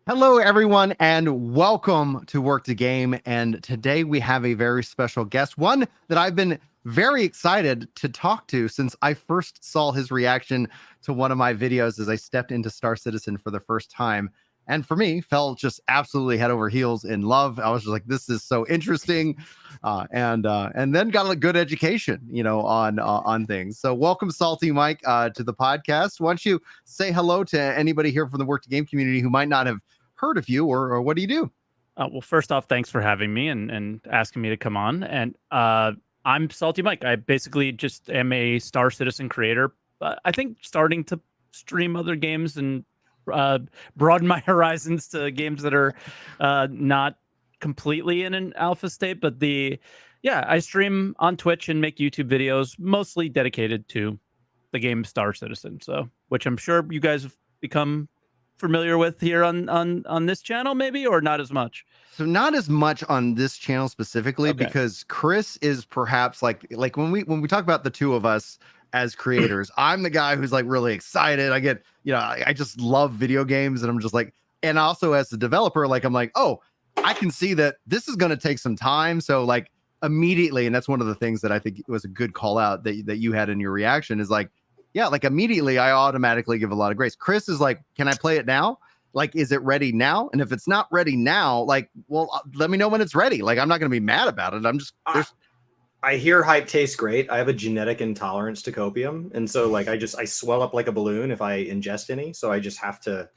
Hello, everyone, and welcome to Work to Game. And today we have a very special guest, one that I've been very excited to talk to since I first saw his reaction to one of my videos as I stepped into Star Citizen for the first time. And for me, fell just absolutely head over heels in love. I was just like, "This is so interesting," and then got a good education, on things. So, welcome, SaltEMike, to the podcast. Why don't you say hello to anybody here from the Work to Game community who might not have heard of you, or what do you do? Well, first off, thanks for having me and asking me to come on. And I'm SaltEMike. I basically just am a Star Citizen creator. I think starting to stream other games and broaden my horizons to games that are not completely in an alpha state. But I stream on Twitch and make YouTube videos, mostly dedicated to the game Star Citizen. So, which I'm sure you guys have become familiar with here on this channel, maybe, or not as much. So not as much on this channel specifically, Okay. because Chris is perhaps like when we talk about the two of us as creators, I'm the guy who's like really excited. I get, I just love video games, and I'm just like, and also as the developer, like I'm like, oh, I can see that this is going to take some time. So like immediately, and that's one of the things that I think was a good call out that you had in your reaction is like, yeah, like immediately I automatically give a lot of grace. Chris is like, can I play it now? Like, is it ready now? And if it's not ready now, like, well, let me know when it's ready. Like, I'm not going to be mad about it. I'm just, I hear hype tastes great. I have a genetic intolerance to copium. And so like, I swell up like a balloon if I ingest any. So I just have to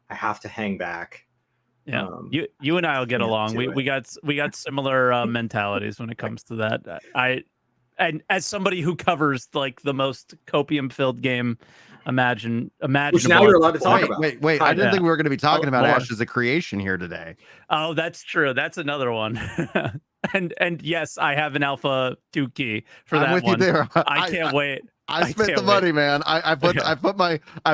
hang back. Yeah. You and I will get along. We got similar mentalities when it comes to that. And as somebody who covers like the most copium filled game imaginable. Which now you're allowed to talk about. Wait. I didn't think we were going to be talking about Ash as a creation here today. Oh, that's true. That's another one. and yes, I have an Alpha 2 key for that with one. You there. I can't wait. I spent the money, man. I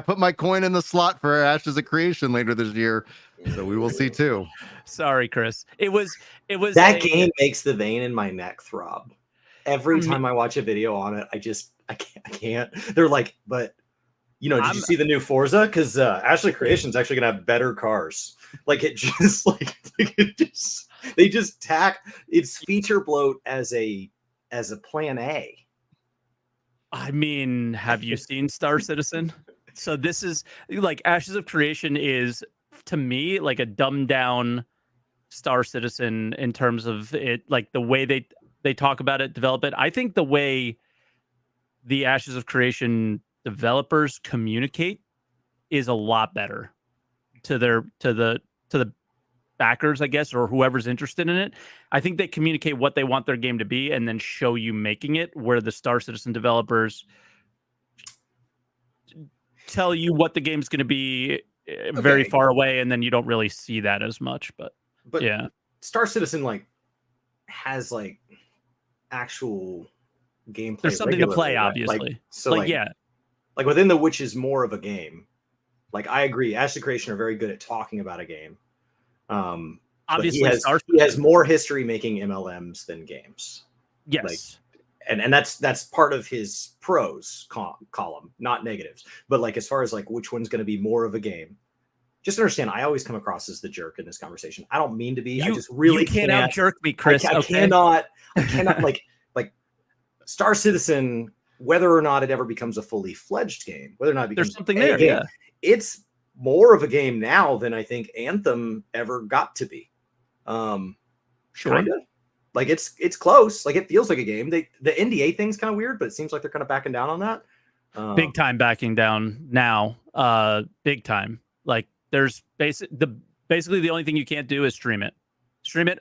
put my coin in the slot for Ash as a creation later this year. So we will see too. Sorry, Chris. It was that game makes the vein in my neck throb. Every time I watch a video on it, I can't. They're like, but did you see the new Forza? Because Ashley Creation's actually gonna have better cars. Like it just they just tack its feature bloat as a plan A. I mean, have you seen Star Citizen? So this is like Ashes of Creation is to me like a dumbed down Star Citizen in terms of it, like the way they talk about it, develop it. I think the way the Ashes of Creation developers communicate is a lot better to the backers, I guess, or whoever's interested in it. I think they communicate what they want their game to be and then show you making it, where the Star Citizen developers tell you what the game's going to be very far away, and then you don't really see that as much. But yeah, Star Citizen like has like actual gameplay. There's something to play, obviously. Like within the which is more of a game. Like I agree, Ashley Creation are very good at talking about a game. Obviously, he has more history making MLMs than games. Yes, and that's part of his pros column, not negatives. But like as far as like which one's going to be more of a game, just understand, I always come across as the jerk in this conversation. I don't mean to be. I just really can't out jerk me, Chris. I cannot like Star Citizen, whether or not it ever becomes a fully fledged game, whether or not it becomes there's something there. Game, it's more of a game now than I think Anthem ever got to be. Sure. Kinda. Like it's close. Like it feels like a game. The NDA thing's kind of weird, but it seems like they're kind of backing down on that. Big time backing down now. Big time. Like there's basically the only thing you can't do is stream it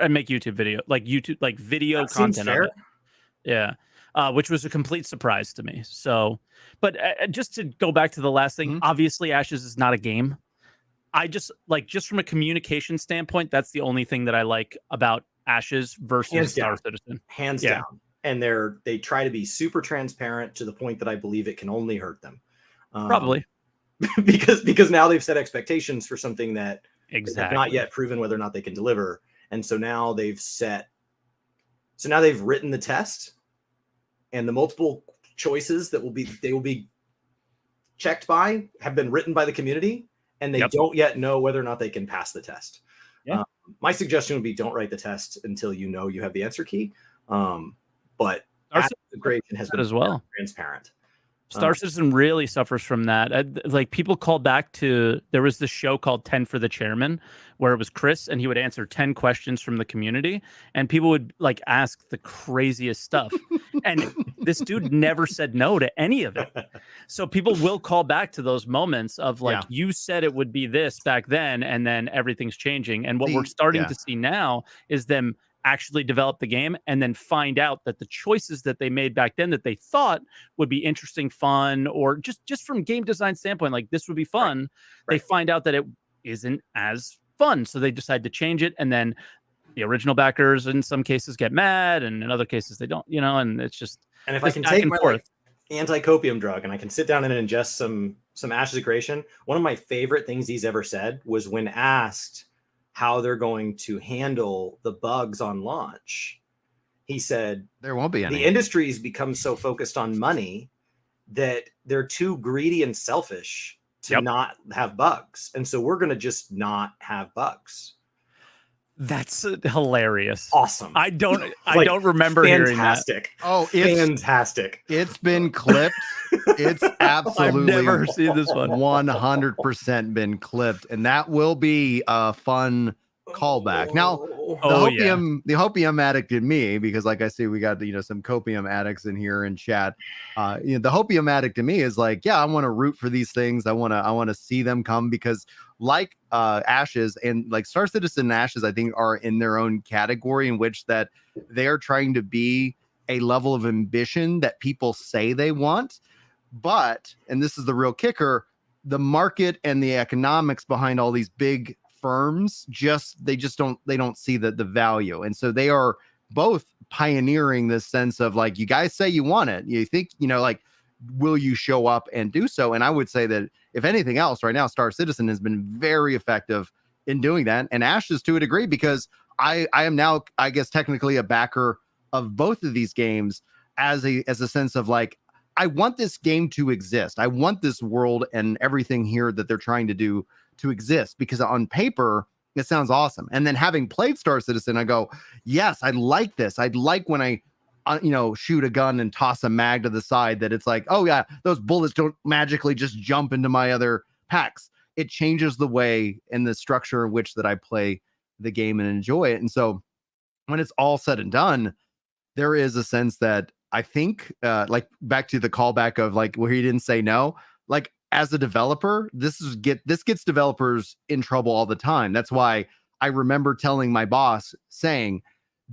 and make YouTube video, like video that content of it. Yeah. Which was a complete surprise to me. So, but just to go back to the last thing, obviously Ashes is not a game. I just from a communication standpoint, that's the only thing that I like about Ashes versus Star Citizen. Hands down. And they try to be super transparent to the point that I believe it can only hurt them. Probably. because now they've set expectations for something that exactly have not yet proven whether or not they can deliver. And so now they've written the test, and the multiple choices that they will be checked by have been written by the community, and they don't yet know whether or not they can pass the test. Yeah. My suggestion would be don't write the test until you know you have the answer key. But the gradation has been as well transparent. Star Citizen really suffers from that. Like people call back to, there was this show called 10 for the Chairman where it was Chris and he would answer 10 questions from the community and people would like ask the craziest stuff. And this dude never said no to any of it. So people will call back to those moments of like, you said it would be this back then, and then everything's changing. And what we're starting to see now is them actually develop the game and then find out that the choices that they made back then that they thought would be interesting, fun, or just from game design standpoint, like this would be fun. They find out that it isn't as fun. So they decide to change it. And then the original backers in some cases get mad and in other cases they don't, and it's just, and if I can take my like, anti-copium drug and I can sit down and ingest some Ashes of Creation, one of my favorite things he's ever said was when asked how they're going to handle the bugs on launch. He said, there won't be any. The industry's become so focused on money that they're too greedy and selfish to not have bugs. And so we're going to just not have bugs. That's hilarious. Awesome. I don't remember hearing that. Oh, it's fantastic. It's been clipped. It's absolutely I've never seen this one. 100% been clipped. And that will be a fun callback. Now, the hopium addict in me, because like I see, we got some copium addicts in here in chat. The hopium addict in me is like, yeah, I want to root for these things. I want to see them come, because like Ashes and like Star Citizen and Ashes, I think are in their own category in which that they are trying to be a level of ambition that people say they want. But, and this is the real kicker, the market and the economics behind all these big firms they don't see the value. And so they are both pioneering this sense of like, you guys say you want it, you think, like, will you show up and do so? And I would say that if anything else right now, Star Citizen has been very effective in doing that, and Ashes to a degree, because I am now, I guess, technically a backer of both of these games as a sense of like, I want this game to exist. I want this world and everything here that they're trying to do to exist, because on paper it sounds awesome. And then having played Star Citizen, I go, yes, I like this. I'd like when I shoot a gun and toss a mag to the side, that it's like, oh yeah, those bullets don't magically just jump into my other packs. It changes the way and the structure in which that I play the game and enjoy it. And so when it's all said and done, there is a sense that I think, like back to the callback of like where he didn't say no, like as a developer, this gets developers in trouble all the time. That's why I remember telling my boss saying,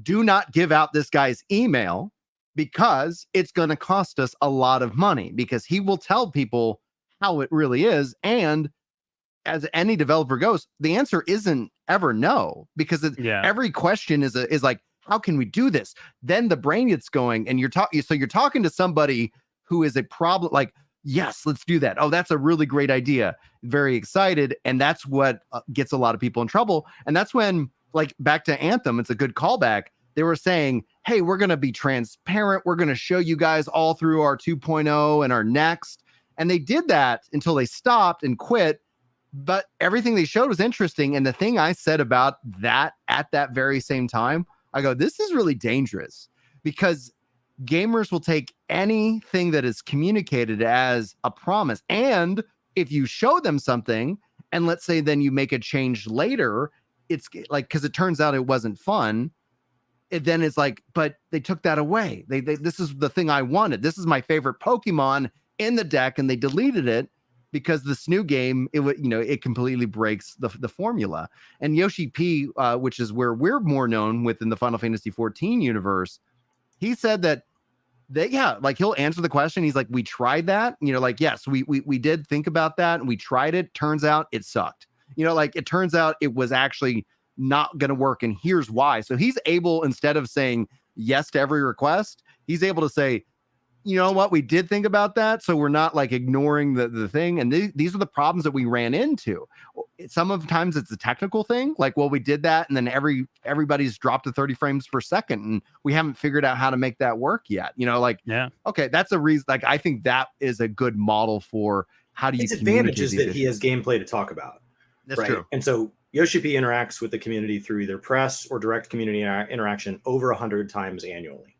do not give out this guy's email, because it's going to cost us a lot of money, because he will tell people how it really is. And as any developer goes, the answer isn't ever no, because every question is like, how can we do this? Then the brain gets going and you're talking to somebody who is a problem, like, yes, let's do that. Oh, that's a really great idea. Very excited. And that's what gets a lot of people in trouble. And that's when, like, back to Anthem, it's a good callback. They were saying, hey, we're going to be transparent. We're going to show you guys all through our 2.0 and our next. And they did that until they stopped and quit. But everything they showed was interesting. And the thing I said about that at that very same time, I go, this is really dangerous, because gamers will take anything that is communicated as a promise. And if you show them something and let's say then you make a change later, it's like, because it turns out it wasn't fun. Then it's like, but they took that away. They this is the thing I wanted. This is my favorite Pokemon in the deck, and they deleted it because this new game, it completely breaks the formula. And Yoshi P, which is where we're more known within the Final Fantasy 14 universe, he said that like he'll answer the question. He's like, we tried that, like, yes, we did think about that and we tried it. Turns out it sucked. Like it turns out it was actually not going to work. And here's why. So he's able, instead of saying yes to every request, he's able to say, you know what, we did think about that. So we're not like ignoring the thing. And these are the problems that we ran into. Sometimes it's a technical thing. Like, well, we did that. And then everybody's dropped to 30 frames per second. And we haven't figured out how to make that work yet. Okay, that's a reason. Like, I think that is a good model for how do you His advantage communicate is these that he issues? has gameplay to talk about. That's right? true. And so Yoshi P interacts with the community through either press or direct community interaction over 100 times annually.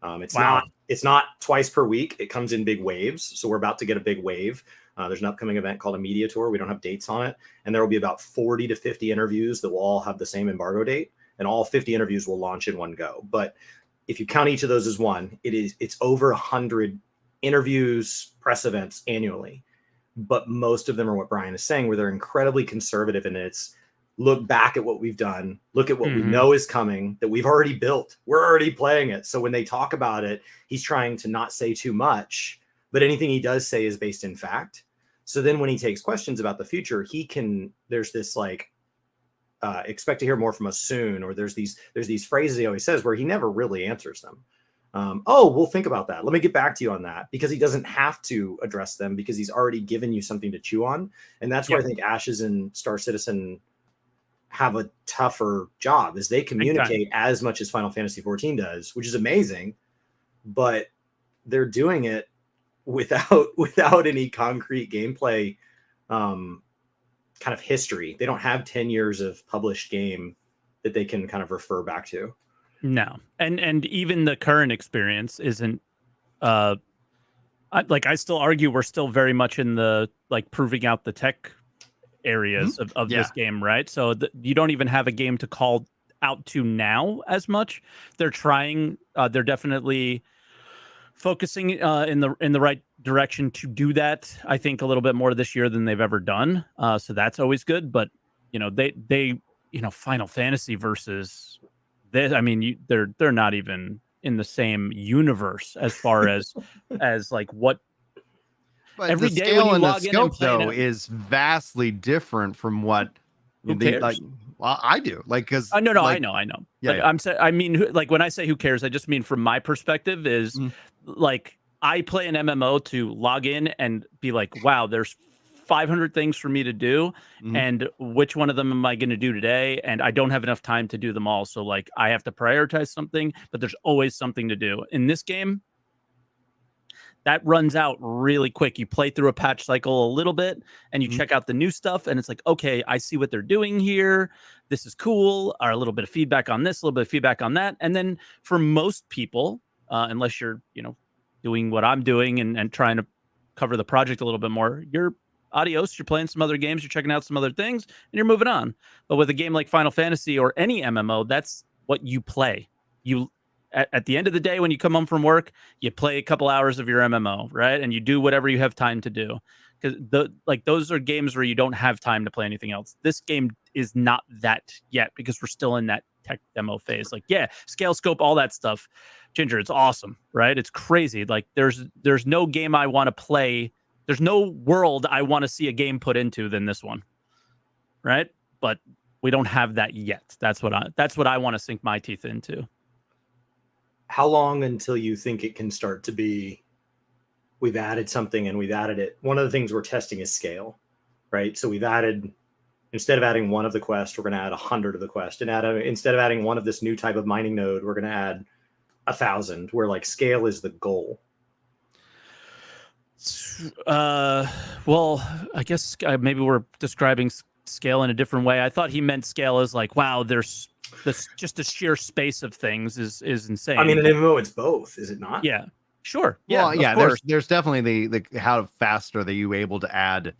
It's not twice per week. It comes in big waves. So we're about to get a big wave. There's an upcoming event called a media tour. We don't have dates on it. And there will be about 40 to 50 interviews that will all have the same embargo date. And all 50 interviews will launch in one go. But if you count each of those as one, it's over 100 interviews, press events annually. But most of them are what Brian is saying, where they're incredibly conservative, and it's look back at what we've done, look at what we know is coming, that we've already built. We're already playing it. So when they talk about it, he's trying to not say too much, but anything he does say is based in fact. So then when he takes questions about the future, there's this like, expect to hear more from us soon, or there's these phrases he always says where he never really answers them. We'll think about that. Let me get back to you on that, because he doesn't have to address them because he's already given you something to chew on. And that's where I think Ashes and Star Citizen have a tougher job, is they communicate as much as Final Fantasy 14 does, which is amazing, but they're doing it without any concrete gameplay, kind of history. They don't have 10 years of published game that they can kind of refer back to. No, and even the current experience isn't. I still argue we're still very much in the like proving out the tech areas of this game, right? So you don't even have a game to call out to now as much. They're trying. They're definitely focusing in the right direction to do that. I think a little bit more this year than they've ever done. So that's always good. But they Final Fantasy versus this, I mean, they're not even in the same universe as far as like what. But every the day scale when you and the log in and scope, play though, is vastly different from what Who they cares? like. Well, I do, like, because no, like, I know. Yeah, But I mean, like when I say who cares, I just mean from my perspective is like I play an MMO to log in and be like, wow, there's 500 things for me to do, and which one of them am I going to do today? And I don't have enough time to do them all. So like I have to prioritize something, but there's always something to do. In this game, that runs out really quick. You play through a patch cycle a little bit and you check out the new stuff, and it's like, okay, I see what they're doing here. This is cool. Or a little bit of feedback on this, a little bit of feedback on that. And then for most people, unless you're, doing what I'm doing and trying to cover the project a little bit more, you're adios. You're playing some other games, you're checking out some other things, and you're moving on. But with a game like Final Fantasy or any MMO, that's what you play. At the end of the day, when you come home from work, you play a couple hours of your MMO, right? And you do whatever you have time to do. Because those are games where you don't have time to play anything else. This game is not that yet because we're still in that tech demo phase. Like, yeah, scale, scope, all that stuff. Ginger, it's awesome, right? It's crazy. Like, there's no game I want to play. There's no world I want to see a game put into than this one, right? But we don't have that yet. That's what I want to sink my teeth into. How long until you think it can start to be, we've added something and we've added it? One of the things we're testing is scale, right? So we've added, instead of adding one of the quest, we're going to add 100 of the quest, and instead of adding one of this new type of mining node, we're going to add 1,000, where like scale is the goal. Well, I guess maybe we're describing scale in a different way. I thought he meant scale as like, wow, there's just the sheer space of things is insane. I mean, in MMO, it's both, is it not? Yeah, sure. Well, yeah, there's definitely the how fast are you able to add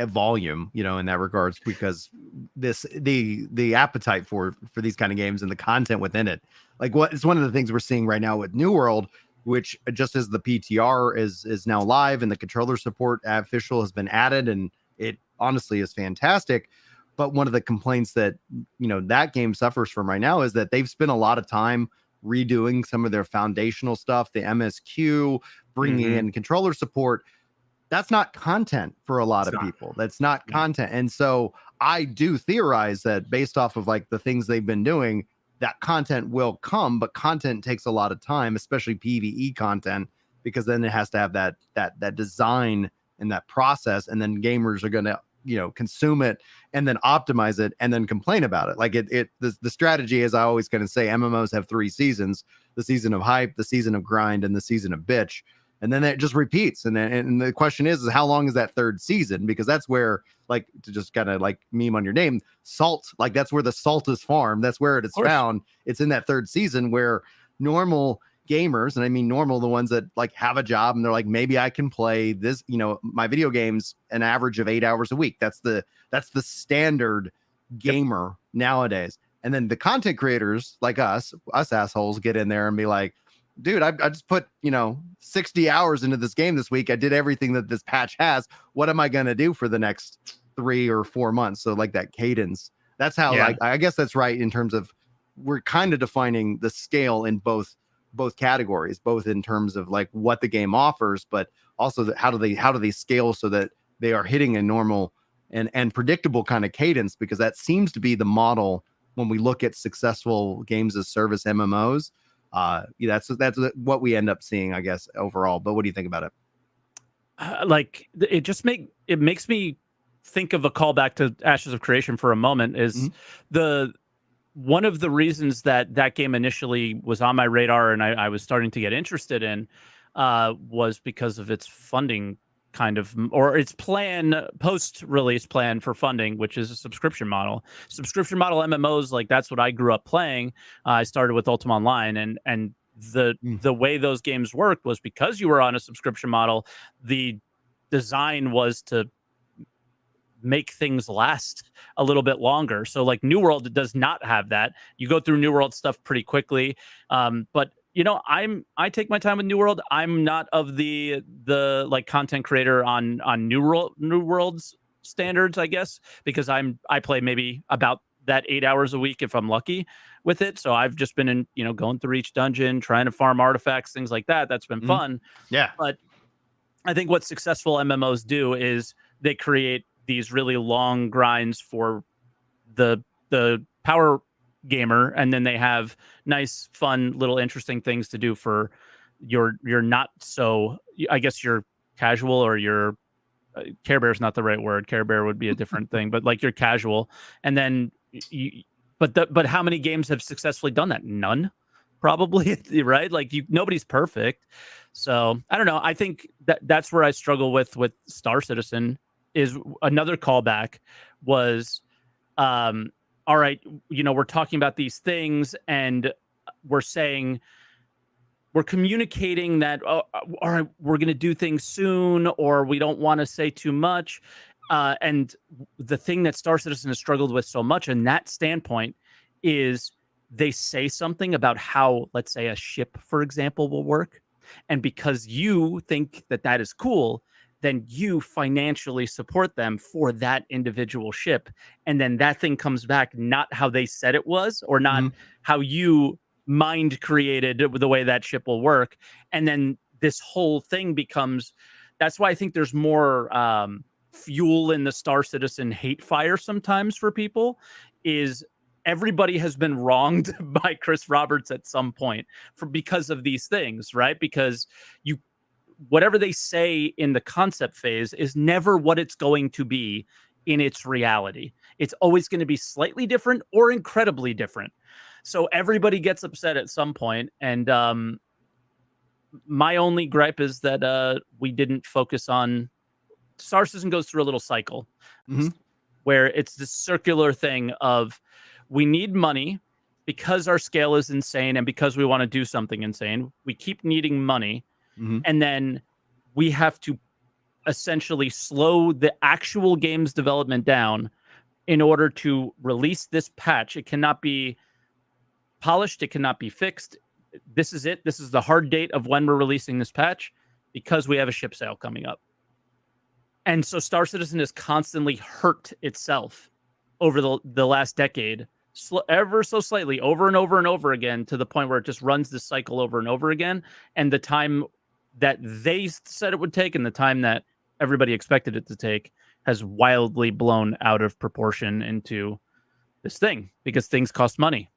volume, in that regards, because the appetite for these kind of games and the content within it, like it's one of the things we're seeing right now with New World, which just as the PTR is now live and the controller support official has been added, and it honestly is fantastic. But one of the complaints that that game suffers from right now is that they've spent a lot of time redoing some of their foundational stuff, the MSQ, bringing in controller support. That's not content for a lot of people. That's not content. And so I do theorize that based off of like the things they've been doing, that content will come, but content takes a lot of time, especially PvE content, because then it has to have that design and that process, and then gamers are going to consume it and then optimize it and then complain about it. Like the strategy, as I always going to say, MMOs have 3 seasons: the season of hype, the season of grind, and the season of bitch. and then it just repeats. And then and the question is how long is that third season? Because that's where, like, to just kind of like meme on your name, salt, like that's where the salt is farmed. That's where it is found. It's in that third season where normal gamers, and I mean normal, the ones that like have a job and they're like, maybe I can play this, you know, my video games an average of 8 hours a week. That's the standard gamer nowadays. And then the content creators like us assholes get in there and be like, dude, I just put, you know, 60 hours into this game this week. I did everything that this patch has. What am I going to do for the next 3 or 4 months? So like that cadence, that's how, like, I guess that's right in terms of, we're kind of defining the scale in both categories, both in terms of like what the game offers, but also how do they scale so that they are hitting a normal and predictable kind of cadence, because that seems to be the model when we look at successful games as service MMOs. That's what we end up seeing, I guess, overall. But what do you think about it? Like, it makes me think of a callback to Ashes of Creation for a moment. Is one of the reasons that game initially was on my radar and I was starting to get interested in was because of its funding kind of, or its post-release plan for funding, which is a subscription model MMOs. Like, that's what I grew up playing. I started with Ultima Online, and the way those games worked was because you were on a subscription model, the design was to make things last a little bit longer. So like New World does not have that. You go through New World stuff pretty quickly. But you know, I take my time with New World. I'm not of the like content creator on New World's standards, I guess, because I play maybe about that 8 hours a week if I'm lucky with it. So I've just been going through each dungeon, trying to farm artifacts, things like that. That's been fun. Yeah. But I think what successful MMOs do is they create these really long grinds for the power gamer, and then they have nice, fun, little interesting things to do for your not so, I guess, your casual, or your Care Bear is not the right word. Care Bear would be a different thing, but like your casual. And then but how many games have successfully done that? None, probably, right? Like, nobody's perfect. So I don't know. I think that's where I struggle with Star Citizen. Is another callback was, all right, we're talking about these things and we're communicating that, all right, we're going to do things soon, or we don't want to say too much. And the thing that Star Citizen has struggled with so much in that standpoint is they say something about how, let's say, a ship, for example, will work. And because you think that is cool, then you financially support them for that individual ship. And then that thing comes back not how they said it was, or not how you mind created the way that ship will work. And then this whole thing becomes, that's why I think there's more fuel in the Star Citizen hate fire sometimes for people, is everybody has been wronged by Chris Roberts at some point because of these things, right? Because whatever they say in the concept phase is never what it's going to be in its reality. It's always going to be slightly different or incredibly different. So everybody gets upset at some point. And my only gripe is that we didn't focus on, Star Citizen goes through a little cycle where it's this circular thing of, we need money because our scale is insane and because we want to do something insane. We keep needing money. And then we have to essentially slow the actual game's development down in order to release this patch. It cannot be polished. It cannot be fixed. This is it. This is the hard date of when we're releasing this patch, because we have a ship sale coming up. And so Star Citizen has constantly hurt itself over the last decade, ever so slightly, over and over and over again, to the point where it just runs this cycle over and over again. And the time that they said it would take and the time that everybody expected it to take has wildly blown out of proportion into this thing, because things cost money.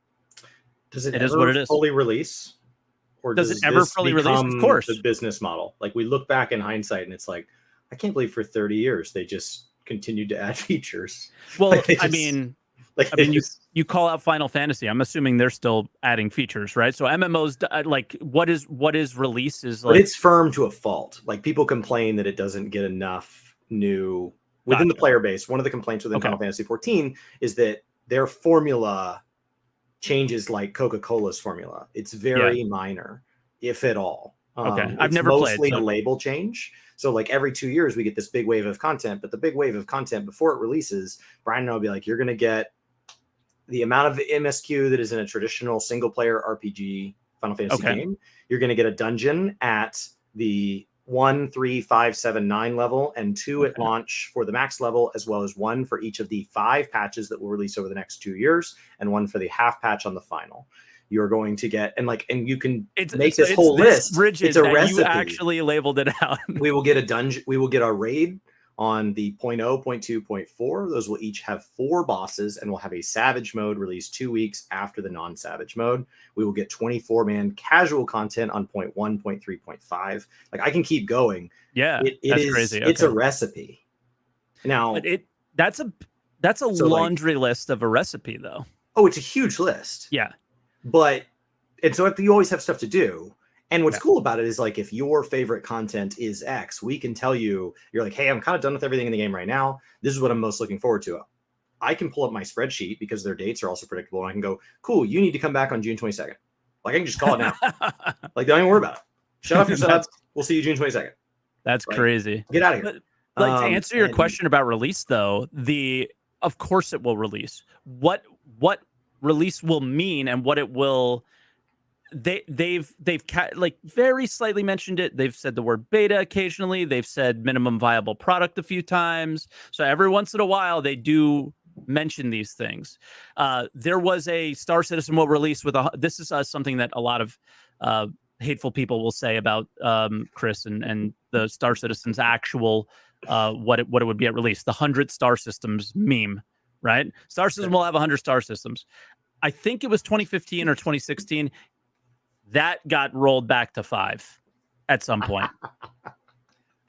Does it is ever what it is. fully release? Or does it ever fully release? Of course. The business model. Like, we look back in hindsight and it's like, I can't believe for 30 years they just continued to add features. Well, like I mean, Like, I mean, you call out Final Fantasy. I'm assuming they're still adding features, right? So MMOs, like, what is release is like. But it's firm to a fault. Like, people complain that it doesn't get enough new within the player base. One of the complaints within Final Fantasy 14 is that their formula changes like Coca-Cola's formula. It's very minor, if at all. I've never mostly played, a label change. So like every 2 years we get this big wave of content, but the big wave of content before it releases, Brian and I will be like, you're going to get the amount of MSQ that is in a traditional single player RPG Final Fantasy game. You're going to get a dungeon at the 1, 3, 5, 7, 9 level, and 2 at launch for the max level, as well as 1 for each of the 5 patches that will release over the next 2 years, and 1 for the half patch on the final. You're going to get, and you can make this whole list. Rigid, it's a recipe. You actually labeled it out. We will get a dungeon. We will get our raid on the 0.0, 0.2, 0.4. Those will each have 4 bosses, and we'll have a savage mode released 2 weeks after the non-savage mode. We will get 24-man casual content on 0.1, 0.3, 0.5. Like, I can keep going. Yeah, it that's is crazy. It's a recipe. Now, but that's a laundry list of a recipe, though. Oh, it's a huge list. Yeah, and so you always have stuff to do. And what's cool about it is, like, if your favorite content is X, we can tell you, you're like, hey, I'm kind of done with everything in the game right now. This is what I'm most looking forward to. I can pull up my spreadsheet because their dates are also predictable. And I can go, cool, you need to come back on June 22nd. Like, I can just call it now. Like, don't even worry about it. Shut off your subs. We'll see you June 22nd. That's crazy. Get out of here. But, like, to answer your question about release, though, of course it will release. What release will mean and what it will... They've like very slightly mentioned it. They've said the word beta occasionally. They've said minimum viable product a few times. So every once in a while they do mention these things. There was a Star Citizen will release with this is something that a lot of hateful people will say about Chris and the Star Citizen's actual what it would be at release. The 100 star systems meme, right? Star System will have 100 star systems. I think it was 2015 or 2016. That got rolled back to 5 at some point.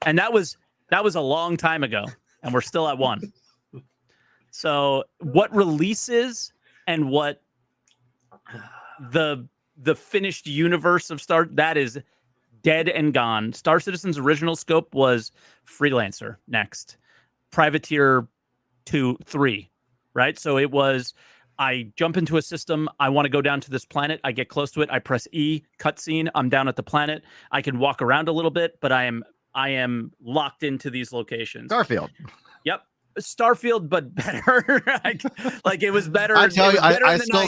And that was a long time ago, and we're still at 1. So what releases and what the finished universe of that is dead and gone. Star Citizen's original scope was Freelancer next. Privateer 2, 3, right? So it was, I jump into a system. I want to go down to this planet. I get close to it. I press E, cutscene. I'm down at the planet. I can walk around a little bit, but I am locked into these locations. Starfield. Yep. Starfield, but better. like it was better. I tell you, I still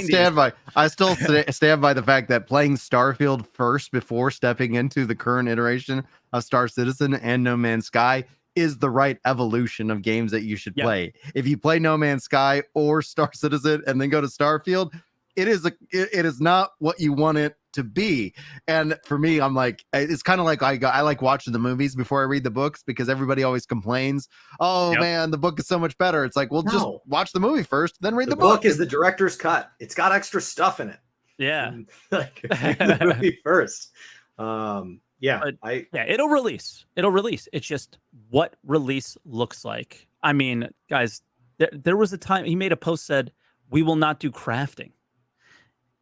90s. stand by the fact that playing Starfield first before stepping into the current iteration of Star Citizen and No Man's Sky is the right evolution of games that you should play. If you play No Man's Sky or Star Citizen and then go to Starfield, it is not what you want it to be. And for me, I'm like, it's kind of like I like watching the movies before I read the books because everybody always complains, oh man, the book is so much better. It's like, well, just watch the movie first, then read the book. The book is the director's cut. It's got extra stuff in it. Yeah. Like, read the movie first. It'll release. It's just what release looks like. I mean, guys, there was a time he made a post said, we will not do crafting.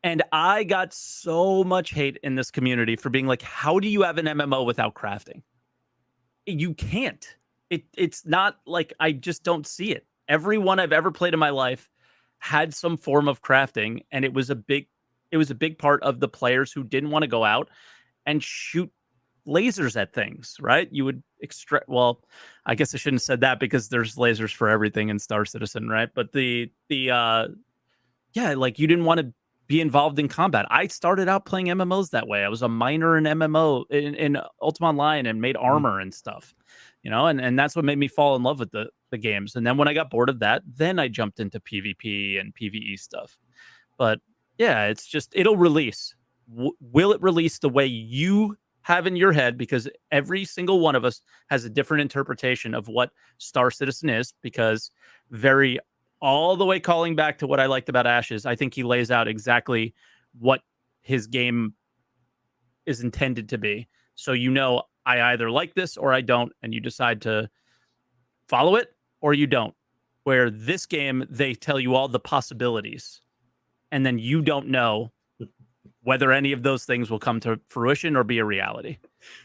And I got so much hate in this community for being like, how do you have an MMO without crafting? You can't. It's not like, I just don't see it. Everyone I've ever played in my life had some form of crafting, and it was a big part of the players who didn't want to go out and shoot lasers at things, right? You would extract, well, I guess I shouldn't have said that because there's lasers for everything in Star Citizen, right? But like you didn't want to be involved in combat. I started out playing MMOs that way. I was a miner in MMO in Ultima Online and made armor and stuff, you know, and that's what made me fall in love with the games. And then when I got bored of that, then I jumped into PvP and PvE stuff. But yeah, it's just, it'll release. Will it release the way you have in your head? Because every single one of us has a different interpretation of what Star Citizen is, because all the way calling back to what I liked about Ashes, I think he lays out exactly what his game is intended to be. So, you know, I either like this or I don't, and you decide to follow it or you don't. where this game, they tell you all the possibilities, and then you don't know whether any of those things will come to fruition or be a reality.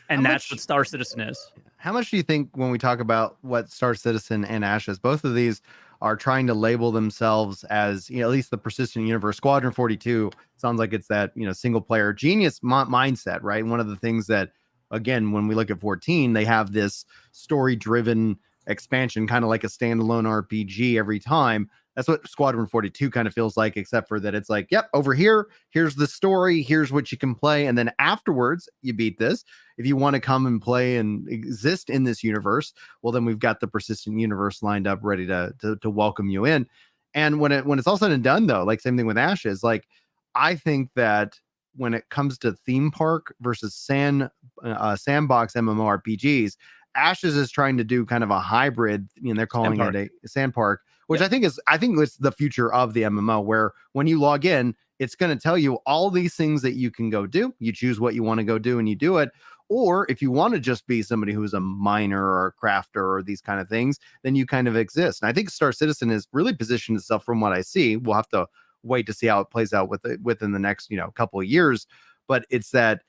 And that's what Star Citizen is. How much do you think when we talk about what Star Citizen and Ashes, both of these are trying to label themselves as, at least the persistent universe? Squadron 42 sounds like it's that, single player genius mindset, right? One of the things that, again, when we look at 14, they have this story driven expansion, kind of like a standalone RPG every time. That's what Squadron 42 kind of feels like, except for that it's like, yep, over here, here's the story, here's what you can play. And then afterwards, you beat this. If you want to come and play and exist in this universe, well, then we've got the persistent universe lined up, ready to welcome you in. And when it's all said and done, though, like same thing with Ashes, like I think that when it comes to theme park versus sandbox MMORPGs, Ashes is trying to do kind of a hybrid. They're calling it a sand park, which I think it's the future of the MMO, where when you log in, it's going to tell you all these things that you can go do. You choose what you want to go do and you do it. Or if you want to just be somebody who's a miner or a crafter or these kind of things, then you kind of exist. And I think Star Citizen has really positioned itself, from what I see. We'll have to wait to see how it plays out within the next, couple of years. But it's that,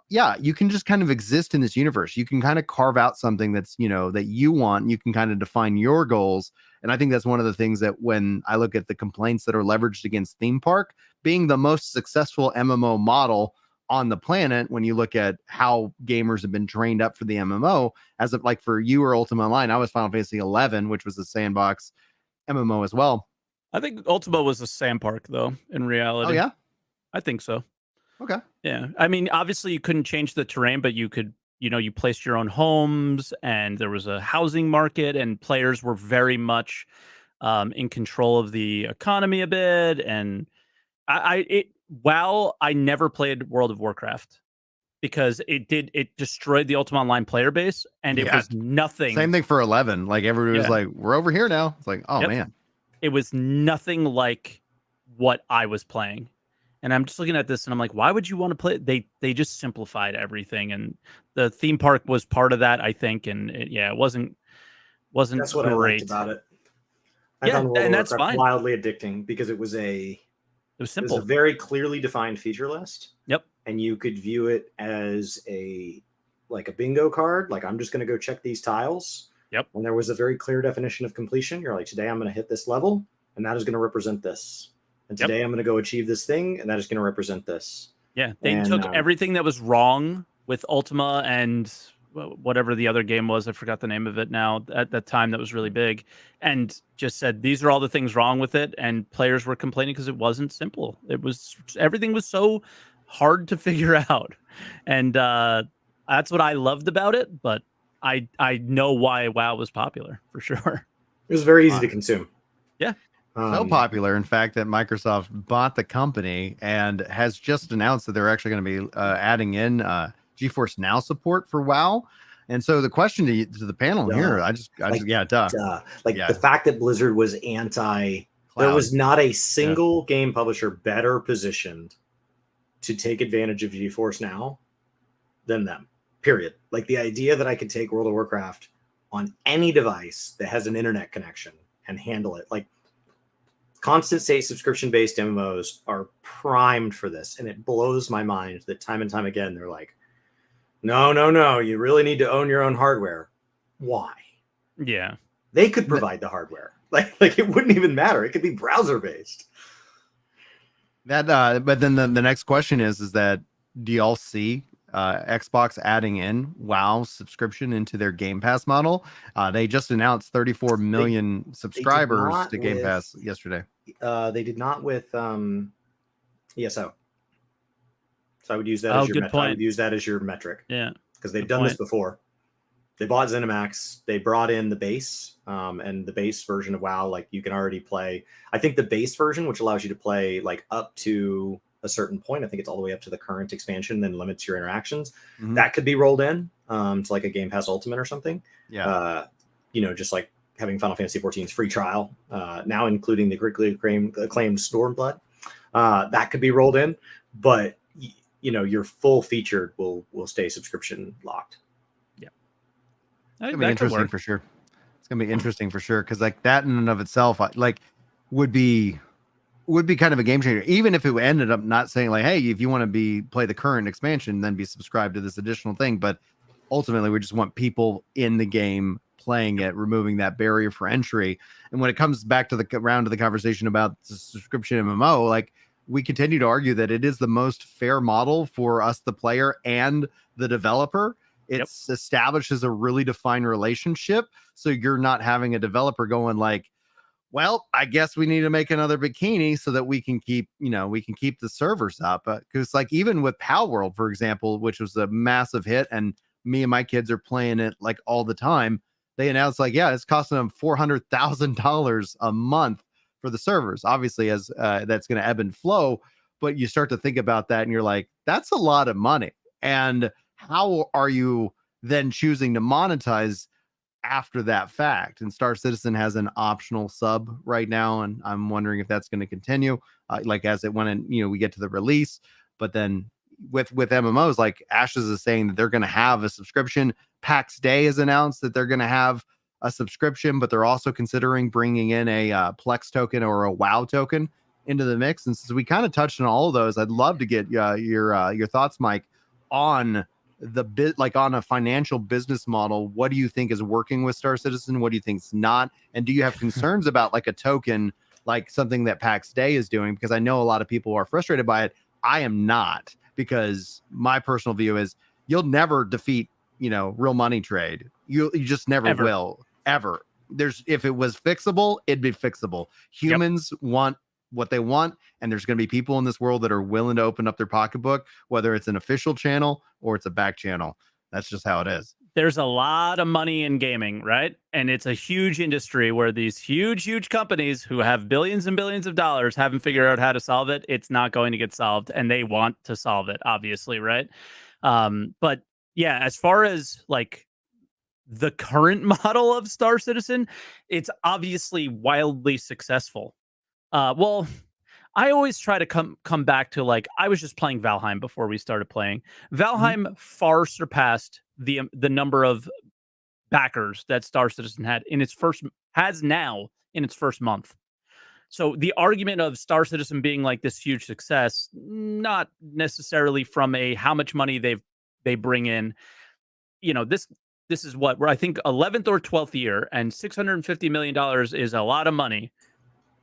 yeah, you can just kind of exist in this universe. You can kind of carve out something that's, that you want. You can kind of define your goals. And I think that's one of the things that when I look at the complaints that are leveraged against theme park being the most successful MMO model on the planet, when you look at how gamers have been trained up for the MMO, as of like for you or Ultima Online, I was Final Fantasy 11, which was a sandbox MMO as well. I think Ultima was a sand park, though, in reality. Oh, yeah? I think so. Okay. Yeah. I mean, obviously you couldn't change the terrain, but you could, you placed your own homes, and there was a housing market, and players were very much in control of the economy a bit. And I never played World of Warcraft because it destroyed the Ultima Online player base, and it was nothing. Same thing for 11. Like everybody was like, we're over here now. It's like, oh man. It was nothing like what I was playing. And I'm just looking at this and I'm like, why would you want to play? They just simplified everything, and the theme park was part of that, I think. And it wasn't That's what great. I liked about it. I found World of Warcraft fine. Wildly addicting because it was simple. It was a very clearly defined feature list. Yep. And you could view it as a bingo card. Like, I'm just going to go check these tiles. Yep. And there was a very clear definition of completion. You're like, today I'm going to hit this level, and that is going to represent this. And today I'm going to go achieve this thing, and that is going to represent this. Yeah, they took everything that was wrong with Ultima and whatever the other game was. I forgot the name of it now. At that time, that was really big, and just said these are all the things wrong with it. And players were complaining because it wasn't simple. Everything was so hard to figure out, and that's what I loved about it. But I know why WoW was popular for sure. It was very easy to consume. Yeah. So popular, in fact, that Microsoft bought the company and has just announced that they're actually going to be adding in GeForce Now support for WoW. And so the question to the panel here, the fact that Blizzard was anti, there was not a single game publisher better positioned to take advantage of GeForce Now than them. Period. Like, the idea that I could take World of Warcraft on any device that has an internet connection and handle it, like, constant state subscription-based MMOs are primed for this, and it blows my mind that time and time again they're like, no, you really need to own your own hardware. Why? Yeah. They could provide the hardware. Like it wouldn't even matter. It could be browser-based. But then the next question is that do y'all see Xbox adding in WoW subscription into their Game Pass model? They just announced 34 million subscribers to Game Pass yesterday. They did not with ESO. So I would use that as your I would use that as your metric. Yeah. Because they've done this before. They bought ZeniMax. They brought in the base, and the base version of WoW, like, you can already play. I think the base version, which allows you to play like up to a certain point, I think it's all the way up to the current expansion, then limits your interactions. Mm-hmm. That could be rolled in to like a Game Pass Ultimate or something. Yeah. Just like having Final Fantasy 14's free trial, now including the critically acclaimed Stormblood. That could be rolled in, but your full featured will stay subscription locked. That'd be interesting for sure. It's gonna be interesting for sure, because like that in and of itself, like would be kind of a game changer, even if it ended up not saying like, hey, if you want to play the current expansion, then be subscribed to this additional thing. But ultimately, we just want people in the game playing it, removing that barrier for entry. And when it comes back to the round of the conversation about the subscription MMO, like we continue to argue that it is the most fair model for us, the player and the developer. It's established as a really defined relationship. So you're not having a developer going like, well, I guess we need to make another bikini so that we can keep the servers up. Because like even with Pal World, for example, which was a massive hit, and me and my kids are playing it like all the time, they announced like, yeah, it's costing them $400,000 a month for the servers. Obviously, as that's going to ebb and flow, but you start to think about that and you're like, that's a lot of money. And how are you then choosing to monetize after that fact? And Star Citizen has an optional sub right now, and I'm wondering if that's going to continue, like as it went in, we get to the release. But then with MMOs, like Ashes is saying that they're going to have a subscription. PAX Day has announced that they're going to have a subscription, but they're also considering bringing in a Plex token or a WoW token into the mix. And since we kind of touched on all of those, I'd love to get your thoughts, Mike, on the bit, like on a financial business model. What do you think is working with Star Citizen? What do you think is not? And do you have concerns about like a token, like something that PAX Day is doing? Because I know a lot of people are frustrated by it. I am not, because my personal view is you'll never defeat, real money trade. You just never will, ever. If it was fixable, it'd be fixable. Humans want what they want, and there's going to be people in this world that are willing to open up their pocketbook, whether it's an official channel or it's a back channel. That's just how it is. There's a lot of money in gaming, right? And it's a huge industry where these huge companies who have billions and billions of dollars haven't figured out how to solve it. It's not going to get solved, and they want to solve it, obviously, right? But yeah, as far as like the current model of Star Citizen, it's obviously wildly successful. Well, I always try to come back to like, I was just playing Valheim before we started playing. Valheim far surpassed the number of backers that Star Citizen had in its first month. So the argument of Star Citizen being like this huge success, not necessarily from a how much money they bring in. This is what we're, I think, 11th or 12th year, and $650 million is a lot of money.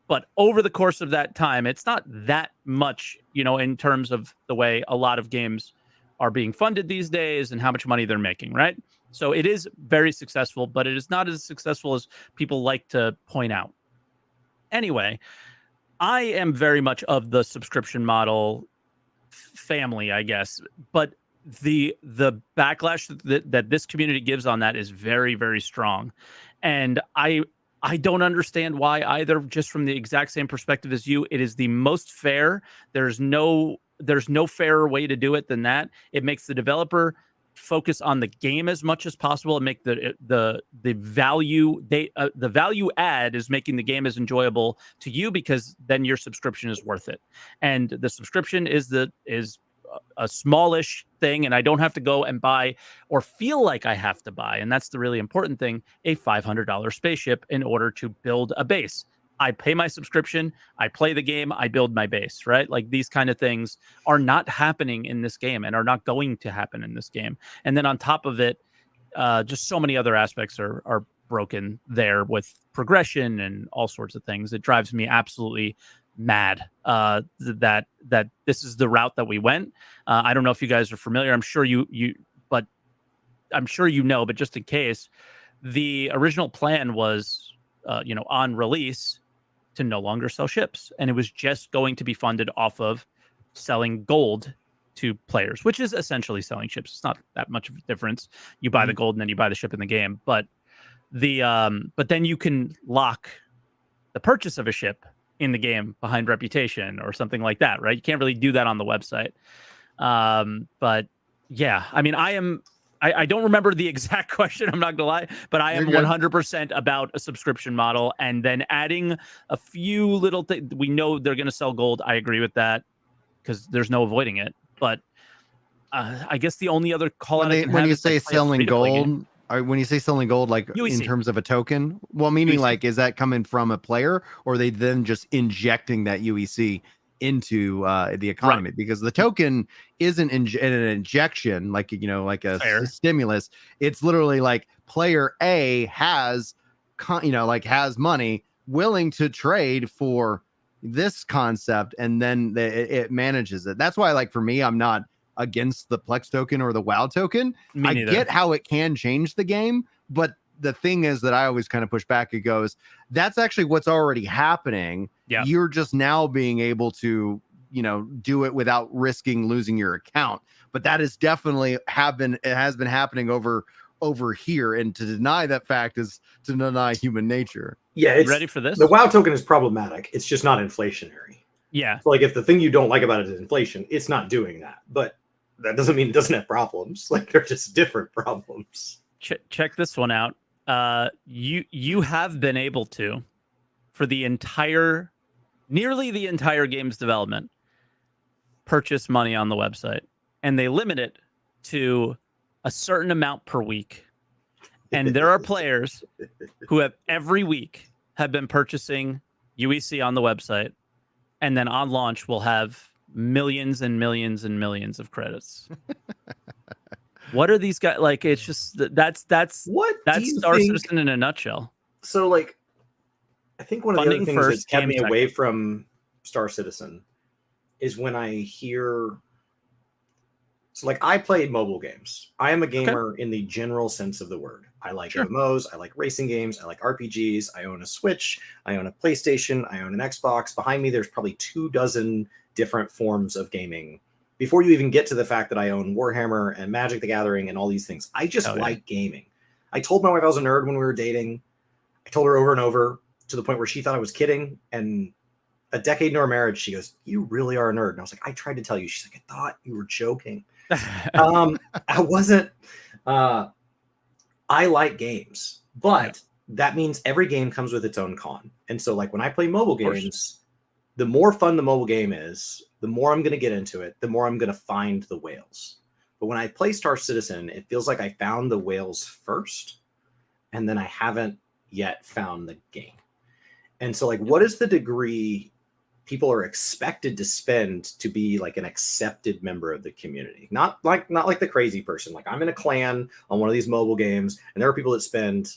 But over the course of that time, it's not that much, in terms of the way a lot of games are being funded these days and how much money they're making, right? So it is very successful, but it is not as successful as people like to point out. Anyway, I am very much of the subscription model family, I guess, but the backlash that this community gives on that is very, very strong. And I don't understand why either, just from the exact same perspective as you. It is the most fair. There's no fairer way to do it than that. It makes the developer focus on the game as much as possible and make the value add is making the game as enjoyable to you, because then your subscription is worth it. And the subscription is a smallish thing, and I don't have to go and buy or feel like I have to buy, and that's the really important thing, a $500 spaceship in order to build a base. I pay my subscription, I play the game, I build my base, right? Like these kind of things are not happening in this game and are not going to happen in this game. And then on top of it, just so many other aspects are broken there with progression and all sorts of things. It drives me absolutely mad that this is the route that we went. I don't know if you guys are familiar. I'm sure but just in case, the original plan was, on release, to no longer sell ships, and it was just going to be funded off of selling gold to players, which is essentially selling ships. It's not that much of a difference. You buy the gold and then you buy the ship in the game, but then you can lock the purchase of a ship in the game behind reputation or something like that, right? You can't really do that on the website. But yeah, I mean, I don't remember the exact question, I'm not gonna lie, but I am 100% about a subscription model, and then adding a few little things. We know they're gonna sell gold. I agree with that, because there's no avoiding it. But I guess the only other call when you say selling gold, when you say selling gold, like in UEC. terms of a token, well, meaning UEC. like, is that coming from a player, or are they then just injecting that UEC into the economy? Because the token isn't an injection, like, you know, like a stimulus. It's literally like player A has, you know, like has money willing to trade for this concept, and then it manages it. That's why, like, for me, I'm not against the Plex token or the WoW token. Me I neither. get how it can change the game, but the thing is that I always kind of push back. It goes, that's actually what's already happening. Yeah. You're just now being able to, you know, do it without risking losing your account. But that is definitely it has been happening over here, and to deny that fact is to deny human nature. Yeah, it's ready for this. The WoW token is problematic. It's just not inflationary. Yeah. So like, if the thing you don't like about it is inflation, it's not doing that. But that doesn't mean it doesn't have problems. Like, they're just different problems. Check this one out. You have been able to, for nearly the entire game's development, purchase money on the website, and they limit it to a certain amount per week. And there are players who have every week have been purchasing UEC on the website, and then on launch will have millions and millions and millions of credits. What are these guys like? It's just that's Star Citizen in a nutshell. So like, I think one of the other things that's kept me away from Star Citizen is when I hear. So like, I play mobile games. I am a gamer in the general sense of the word. I like MMOs. I like racing games. I like RPGs. I own a Switch. I own a PlayStation. I own an Xbox. Behind me, there's probably 24 different forms of gaming. Before you even get to the fact that I own Warhammer and Magic the Gathering and all these things, I just like gaming. I told my wife I was a nerd when we were dating. I told her over and over, to the point where she thought I was kidding. And a decade into our marriage, she goes, "You really are a nerd." And I was like, "I tried to tell you." She's like, "I thought you were joking." I wasn't. I like games, but that means every game comes with its own con. And so like, when I play mobile games, the more fun the mobile game is, the more I'm going to get into it, the more I'm going to find the whales. But when I play Star Citizen, it feels like I found the whales first, and then I haven't yet found the game. And so like, what is the degree people are expected to spend to be like an accepted member of the community? Not like the crazy person. Like, I'm in a clan on one of these mobile games, and there are people that spend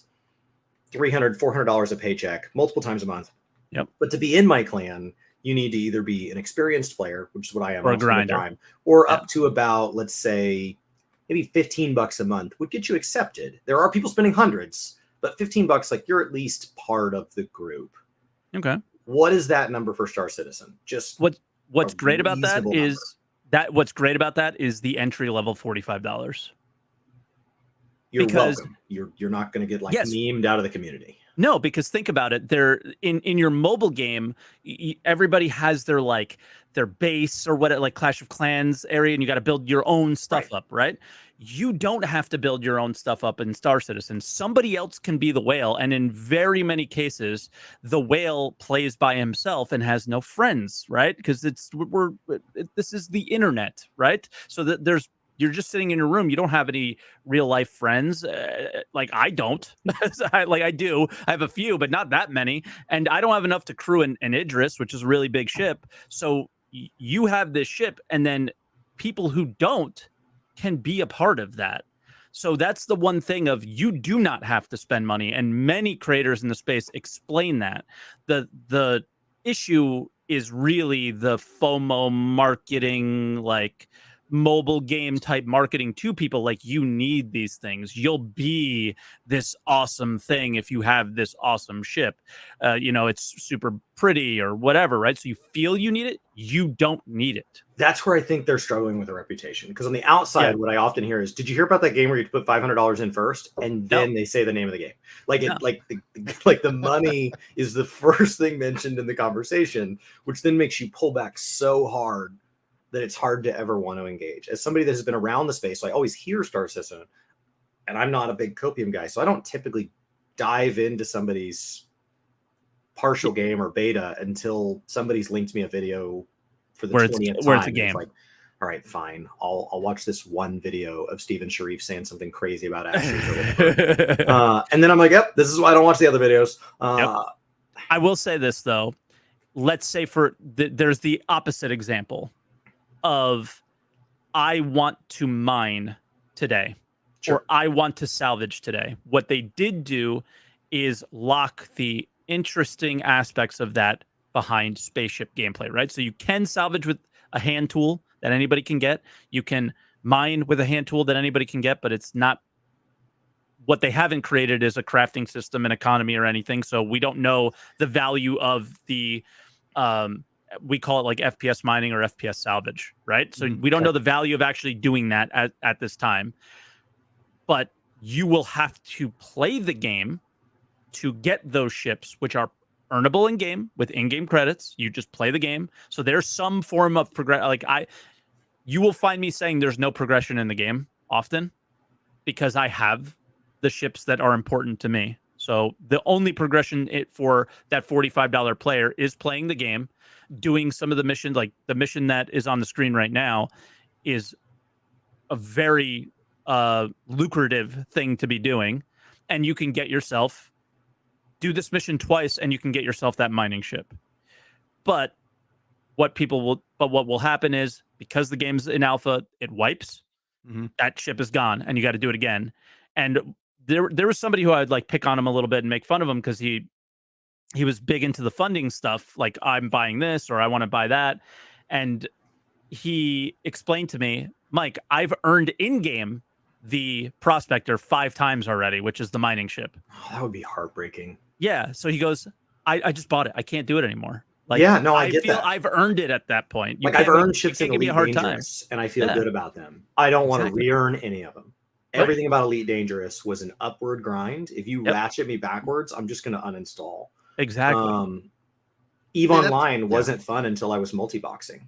$300, $400 a paycheck multiple times a month. Yep. But to be in my clan, you need to either be an experienced player, which is what I am, or a grinder, or up to about, let's say, maybe $15 a month would get you accepted. There are people spending hundreds, but $15, like, you're at least part of the group. Okay. What is that number for Star Citizen? Just what's great about that is the entry level $45. You're welcome. You're not going to get memed out of the community. No, because think about it. There in your mobile game, everybody has their base or what, like Clash of Clans area, and you got to build your own stuff up, right? You don't have to build your own stuff up in Star Citizen. Somebody else can be the whale, and in very many cases, the whale plays by himself and has no friends, right? Because this is the internet, right? So that you're just sitting in your room. You don't have any real life friends. Like, I don't. I do. I have a few, but not that many. And I don't have enough to crew an Idris, which is a really big ship. So you have this ship, and then people who don't can be a part of that. So that's the one thing of, you do not have to spend money. And many creators in the space explain that. The issue is really the FOMO marketing, like mobile game type marketing to people. Like, you need these things. You'll be this awesome thing if you have this awesome ship. It's super pretty or whatever, right? So you feel you need it. You don't need it. That's where I think they're struggling with a reputation. Because on the outside, what I often hear is, "Did you hear about that game where you put $500 in first?" And then they say the name of the game. Like, the money is the first thing mentioned in the conversation, which then makes you pull back so hard that it's hard to ever want to engage. As somebody that has been around the space, so I always hear Star Citizen, and I'm not a big copium guy, so I don't typically dive into somebody's partial game or beta until somebody's linked me a video for the 20th time. Where it's a game. It's like, all right, fine. I'll watch this one video of Steven Sharif saying something crazy about Ashley. And then I'm like, yep, this is why I don't watch the other videos. Yep. I will say this though. Let's say there's the opposite example of I want to mine today, or I want to salvage today. What they did do is lock the interesting aspects of that behind spaceship gameplay, right? So you can salvage with a hand tool that anybody can get. You can mine with a hand tool that anybody can get, but it's not what they haven't created is a crafting system, an economy, or anything. So we don't know the value of the we call it like FPS mining or FPS salvage, right? So we don't know the value of actually doing that at this time. But you will have to play the game to get those ships, which are earnable in game with in-game credits. You just play the game. So there's some form of you will find me saying there's no progression in the game often because I have the ships that are important to me. So the only progression for that $45 player is playing the game, doing some of the missions, like the mission that is on the screen right now is a very lucrative thing to be doing. And you can get yourself, do this mission twice and you can get yourself that mining ship. But what will happen is because the game's in alpha, it wipes. That ship is gone and you got to do it again. And there was somebody who I'd like pick on him a little bit and make fun of him because he was big into the funding stuff. Like I'm buying this or I want to buy that. And he explained to me, Mike, I've earned in-game the Prospector 5 times already, which is the mining ship. Oh, that would be heartbreaking. Yeah. So he goes, I just bought it. I can't do it anymore. Like, yeah, no, I get feel that. I've earned it at that point. Like I've earned ships in Elite Dangerous, Dangerous, and I feel good about them. I don't want to re-earn any of them. Everything about Elite Dangerous was an upward grind. If you ratchet me backwards, I'm just going to uninstall. Exactly. EVE Online wasn't fun until I was multi-boxing.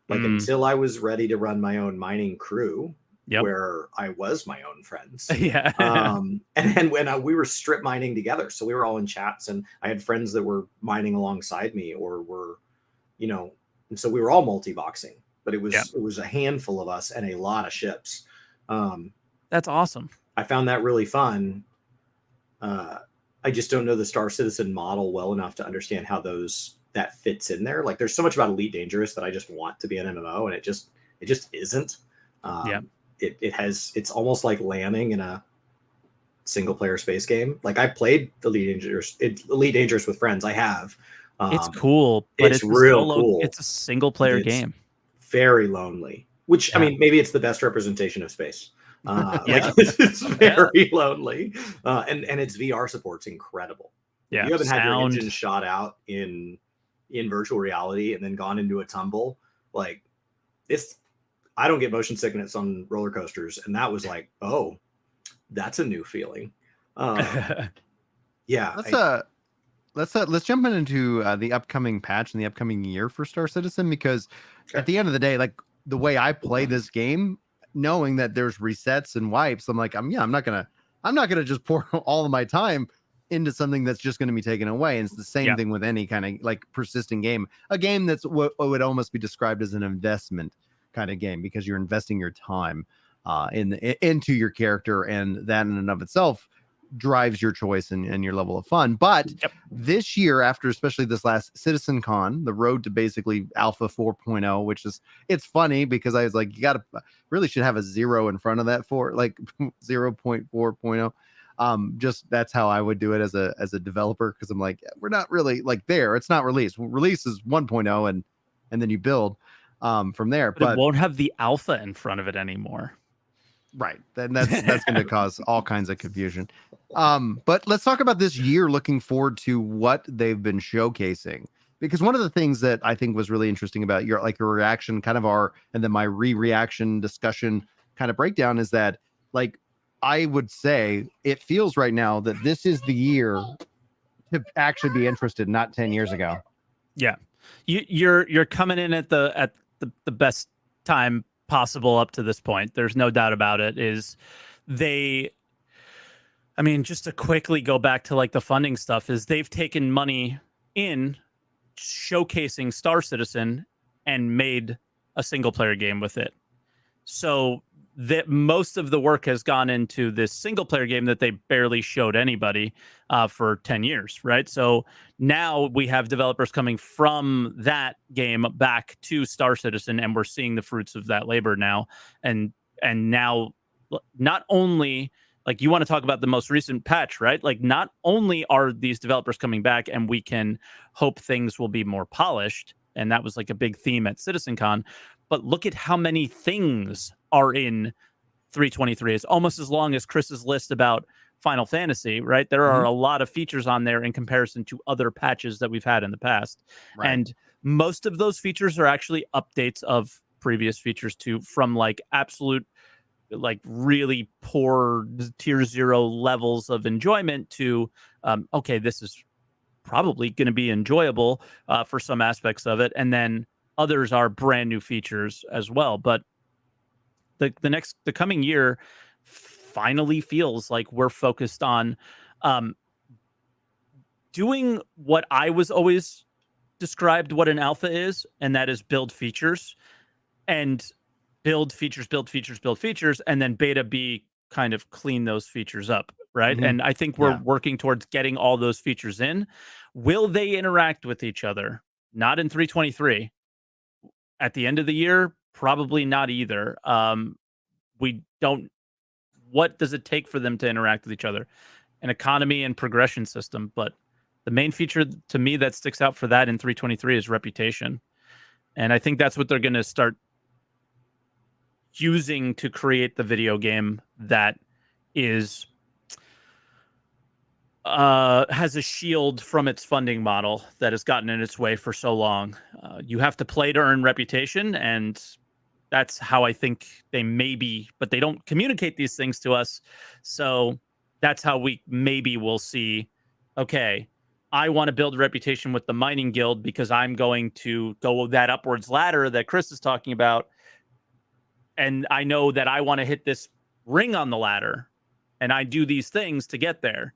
Like until I was ready to run my own mining crew, where I was my own friends. And then when we were strip mining together, so we were all in chats, and I had friends that were mining alongside me, or were, and so we were all multi-boxing. But it was a handful of us and a lot of ships. That's awesome. I found that really fun. I just don't know the Star Citizen model well enough to understand how that fits in there. Like there's so much about Elite Dangerous that I just want to be an MMO, and it just isn't. It's almost like landing in a single player space game. Like I played Elite Dangerous with friends. I have. It's cool, but it's real cool. It's a single player game. Very lonely. Which I mean, maybe it's the best representation of space. It's very lonely, and its VR support's incredible. Yeah, you haven't had your engine shot out in virtual reality and then gone into a tumble. Like this, I don't get motion sickness on roller coasters, and that was like, oh, that's a new feeling. Let's jump into the upcoming patch and the upcoming year for Star Citizen, because at the end of the day, like the way I play this game, knowing that there's resets and wipes, I'm like, I'm not gonna just pour all of my time into something that's just going to be taken away. And it's the same thing with any kind of like persistent game, a game that's what would almost be described as an investment kind of game, because you're investing your time into your character, and that in and of itself drives your choice and your level of fun. But this year, after especially this last Citizen Con, the road to basically Alpha 4.0, which is, it's funny because I was like, you gotta really should have a 0 in front of that for like 0.4.0. Just that's how I would do it as a developer, because I'm like, we're not really like there. It's not release. Release is 1.0, and then you build from there. But it won't have the alpha in front of it anymore. Right. Then that's going to cause all kinds of confusion. But let's talk about this year, looking forward to what they've been showcasing, because one of the things that I think was really interesting about your reaction, kind of and then my reaction discussion kind of breakdown, is that like, I would say it feels right now that this is the year to actually be interested, not 10 years ago. Yeah. You're coming in at the best time possible up to this point. There's no doubt about it. Just to quickly go back to like the funding stuff, is they've taken money in showcasing Star Citizen and made a single player game with it. So that most of the work has gone into this single player game that they barely showed anybody for 10 years, right? So now we have developers coming from that game back to Star Citizen, and we're seeing the fruits of that labor now. And now, not only, like, you want to talk about the most recent patch, right? Like, not only are these developers coming back and we can hope things will be more polished, and that was like a big theme at CitizenCon, but look at how many things are in 323. It's almost as long as Chris's list about Final Fantasy, right? There are a lot of features on there in comparison to other patches that we've had in the past. Right. And most of those features are actually updates of previous features too, from like absolute, like really poor tier 0 levels of enjoyment to, okay, this is probably going to be enjoyable for some aspects of it. And then others are brand new features as well. But the coming year finally feels like we're focused on doing what I was always described what an alpha is, and that is build features and build features, and then beta be kind of clean those features up, right? And I think we're working towards getting all those features in. Will they interact with each other? Not in 323. At the end of the year, probably not either. We don't. What does it take for them to interact with each other? An economy and progression system. But the main feature to me that sticks out for that in 323 is reputation. And I think that's what they're going to start using to create the video game that is has a shield from its funding model that has gotten in its way for so long. You have to play to earn reputation, and that's how I think they maybe, but they don't communicate these things to us. So that's how we maybe will see, okay, I want to build a reputation with the mining guild because I'm going to go that upwards ladder that Chris is talking about. And I know that I want to hit this ring on the ladder, and I do these things to get there.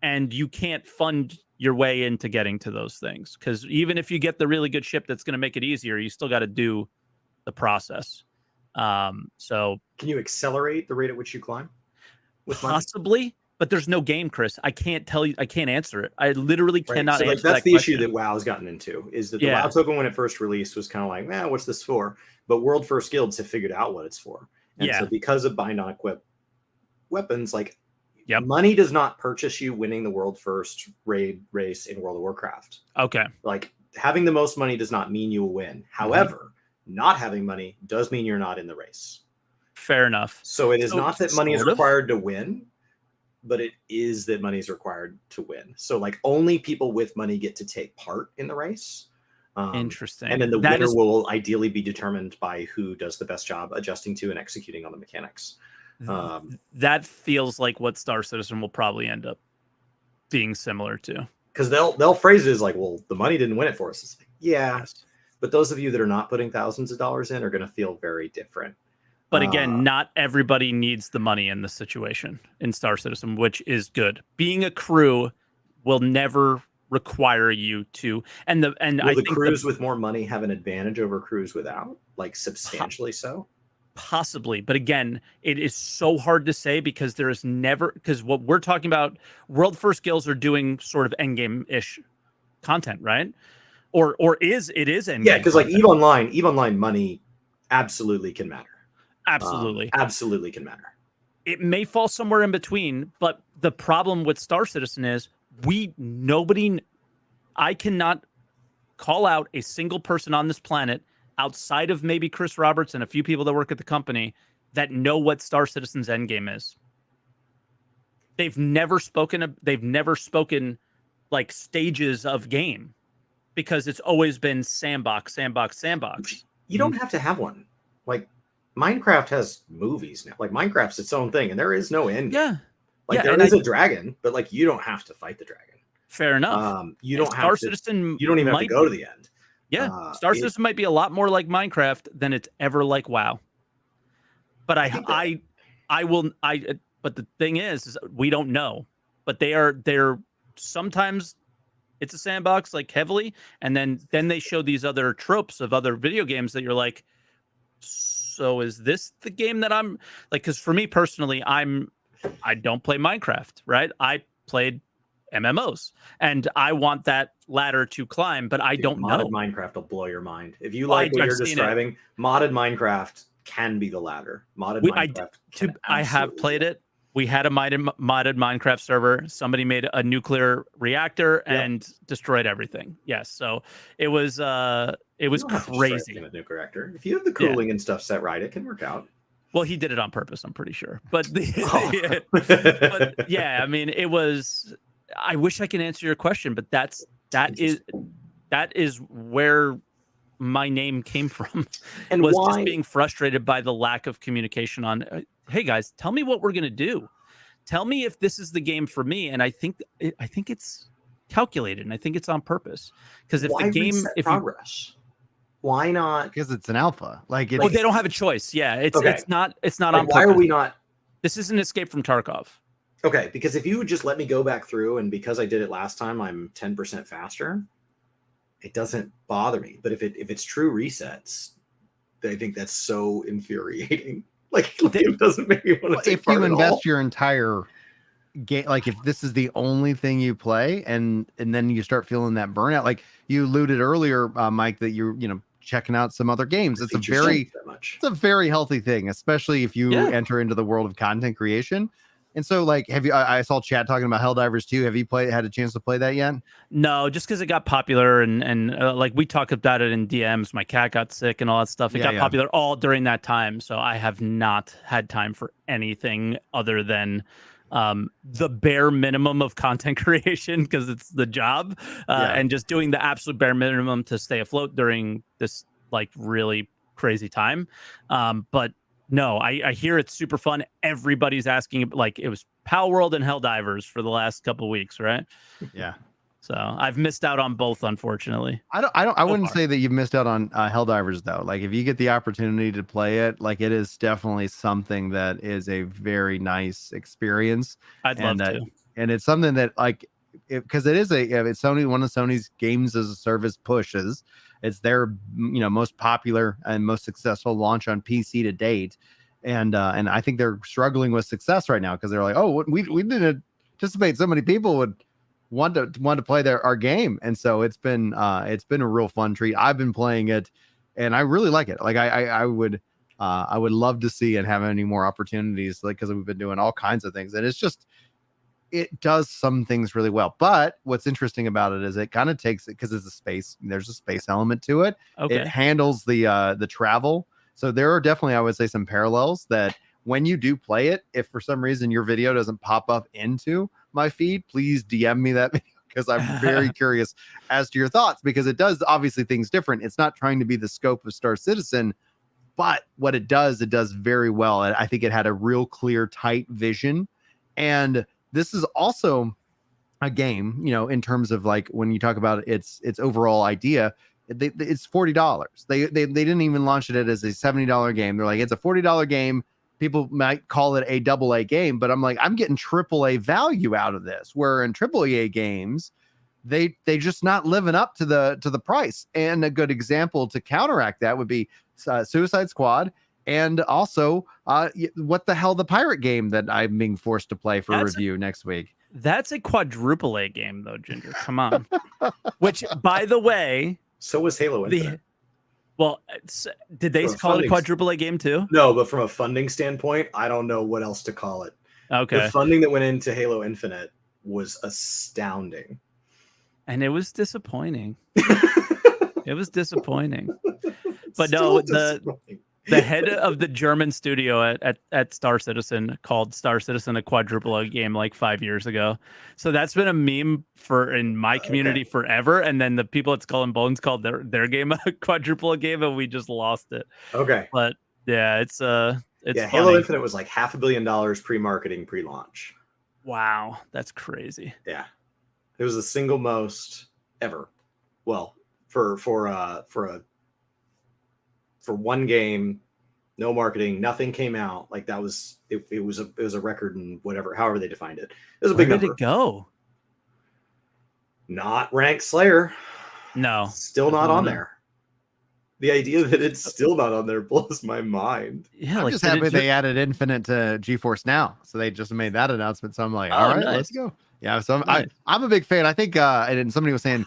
And you can't fund your way into getting to those things, because even if you get the really good ship that's going to make it easier, you still got to do the process. So can you accelerate the rate at which you climb? Possibly, but there's no game, Chris. I can't tell you. I can't answer it. I literally cannot so, like, answer that's that the question. issue that WoW's gotten into, is that the WoW token, when it first released, was kind of like, man, what's this for? But World First Guilds have figured out what it's for. And so because of bind on equip weapons, like, money does not purchase you winning the world first raid race in World of Warcraft. Okay. Like, having the most money does not mean you will win. However, not having money does mean you're not in the race. Fair enough. So it is not that money is required to win, but it is that money is required to win. So, like, only people with money get to take part in the race. Interesting. And then the winner will ideally be determined by who does the best job adjusting to and executing on the mechanics. That feels like what Star Citizen will probably end up being similar to, because they'll phrase it as like, well, the money didn't win it for us. It's like, yes, but those of you that are not putting thousands of dollars in are going to feel very different. But again, not everybody needs the money in this situation in Star Citizen, which is good. Being a crew will never require you to, I think crews with more money have an advantage over crews without, like, substantially so. Possibly, but again, it is so hard to say, because there is never, because what we're talking about, World First Guilds are doing sort of endgame-ish content, right? Or it is endgame. Yeah, because like EVE Online money absolutely can matter. Absolutely can matter. It may fall somewhere in between, but the problem with Star Citizen is I cannot call out a single person on this planet outside of maybe Chris Roberts and a few people that work at the company that know what Star Citizen's endgame is. They've never spoken like stages of game, because it's always been sandbox. You don't have to have one. Like, Minecraft has movies now. Like, Minecraft's its own thing, and there is no end. Yeah. Like, there is a dragon, but like, you don't have to fight the dragon. Fair enough. You don't Star Citizen you don't even have to go to the end. Yeah, Star Citizen might be a lot more like Minecraft than it's ever like WoW. But but the thing is we don't know. But they're sometimes it's a sandbox, like, heavily, and then they show these other tropes of other video games that you're like, so is this the game that I'm like? Because for me personally, I don't play Minecraft, right? I played MMOs, and I want that ladder to climb, but I don't modded know. Minecraft will blow your mind. If you Well, like what I've you're seen describing, modded Minecraft can be the ladder. Modded Minecraft can I have absolutely played be it. We had a modded Minecraft server. Somebody made a nuclear reactor and destroyed everything. Yes, so it was You don't have to destroy crazy. everything with nuclear reactor. If you have the Yeah. cooling and stuff set right, it can work out. Well, he did it on purpose, I'm pretty sure. But Oh. but yeah, I mean, it was. I wish I can answer your question, but that is where my name came from. And was why? Just being frustrated by the lack of communication on. Hey guys, tell me what we're gonna do. Tell me if this is the game for me. And I think it's calculated, and I think it's on purpose. Because if why the game, reset progress? Why not? Because it's an alpha. Like, it's, oh, they don't have a choice. Yeah, it's not like, on purpose. why are we not? This isn't Escape from Tarkov. Okay, because if you would just let me go back through, and because I did it last time, I'm 10% faster. It doesn't bother me. But if it's true resets, I think that's so infuriating. Like it doesn't make me want to take if part you at invest all. your entire game, like if this is the only thing you play, and then you start feeling that burnout, like you alluded earlier, Mike, that you're checking out some other games. It's a very healthy thing, especially if you enter into the world of content creation. And so, like, have you? I saw Chad talking about Helldivers 2. Have you had a chance to play that yet? No, just because it got popular and like we talked about it in DMs. My cat got sick and all that stuff. It got popular all during that time, so I have not had time for anything other than the bare minimum of content creation, because it's the job, and just doing the absolute bare minimum to stay afloat during this like really crazy time. But no, I hear it's super fun. Everybody's asking, like, it was Pal World and Helldivers for the last couple of weeks, right? Yeah. So I've missed out on both, unfortunately. I wouldn't say that you've missed out on Helldivers though. Like, if you get the opportunity to play it, like, it is definitely something that is a very nice experience. I'd love to. And it's something that, like, because it's Sony, one of Sony's games as a service pushes. It's their most popular and most successful launch on PC to date, and I think they're struggling with success right now because they're like, oh, we didn't anticipate so many people would want to play our game, and so it's been a real fun treat. I've been playing it, and I really like it. Like, I would love to see and have any more opportunities, like, because we've been doing all kinds of things, and it does some things really well. But what's interesting about it is it kind of takes it, because there's a space element to it. Okay. It handles the travel. So there are definitely, I would say, some parallels that when you do play it, if for some reason your video doesn't pop up into my feed, please DM me that video, because I'm very curious as to your thoughts, because it does obviously things different. It's not trying to be the scope of Star Citizen, but what it does very well. And I think it had a real clear, tight vision. And this is also a game, in terms of, like, when you talk about its overall idea, it's $40. They didn't even launch it as a $70 game. They're like, it's a $40 game. People might call it a AA game, but I'm like, I'm getting AAA value out of this. Where in AAA games, they just not living up to the price. And a good example to counteract that would be Suicide Squad. And also, what the hell, the pirate game that I'm being forced to play for review next week. That's a quadruple A game, though, Ginger. Come on. Which, by the way, so was Halo Infinite. Did they call it a quadruple A game too? No, but from a funding standpoint, I don't know what else to call it. Okay. The funding that went into Halo Infinite was astounding. And it was disappointing. It was disappointing. But no, the head of the German studio at Star Citizen called Star Citizen a quadruple A game like 5 years ago. So that's been a meme in my community forever. And then the people at Skull and Bones called their game a quadruple A game, and we just lost it. Okay. But yeah, it's funny. Halo Infinite was like $500 million pre-marketing, pre-launch. Wow, that's crazy. Yeah. It was the single most ever. Well, for one game, no marketing, nothing came out. Like, that was it was a record, and however they defined it. It was a big number. Where did it go? Not ranked Slayer. No. Still not on there. The idea that it's still not on there blows my mind. Yeah, I'm like just did happy it they added Infinite to GeForce Now, so they just made that announcement. So I'm like, all Oh, right, nice. let's go. Yeah, so Nice. I'm a big fan. I think, and then somebody was saying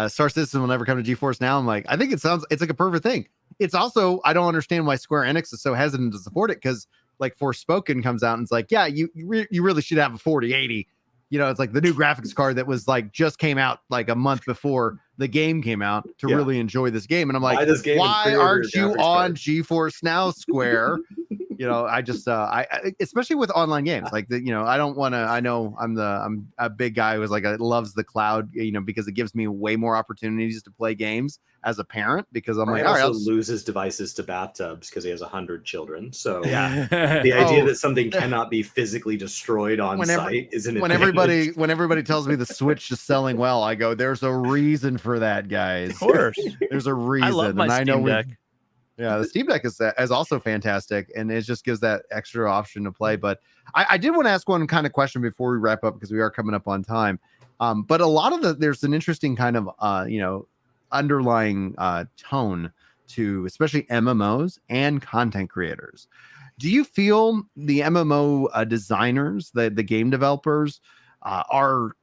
Star Citizen will never come to GeForce Now. I'm like, I think it's like a perfect thing. It's also, I don't understand why Square Enix is so hesitant to support it, because like Forspoken comes out and it's like, yeah, you really should have a 4080. You know, it's like the new graphics card that was like just came out like a month before the game came out to really enjoy this game. And I'm like, Buy this game and why pre-order aren't your you graphics on card. GeForce Now, Square? You know, I just I especially with online games, like the, you know, I don't want to, I know I'm a big guy who's like loves the cloud, you know, because it gives me way more opportunities to play games as a parent, because I'm Brian like, all right, also loses devices to bathtubs because he has 100 children. So Yeah. the idea that something cannot be physically destroyed on site is an advantage. when everybody tells me the Switch is selling well, I go, there's a reason for that, guys. Of course. There's a reason. I love my and I know Steam Deck. Yeah, the Steam Deck is also fantastic, and it just gives that extra option to play. But I did want to ask one kind of question before we wrap up, because we are coming up on time. But a lot of there's an interesting kind of you know, underlying tone to especially MMOs and content creators. Do you feel the MMO designers, the game developers, are,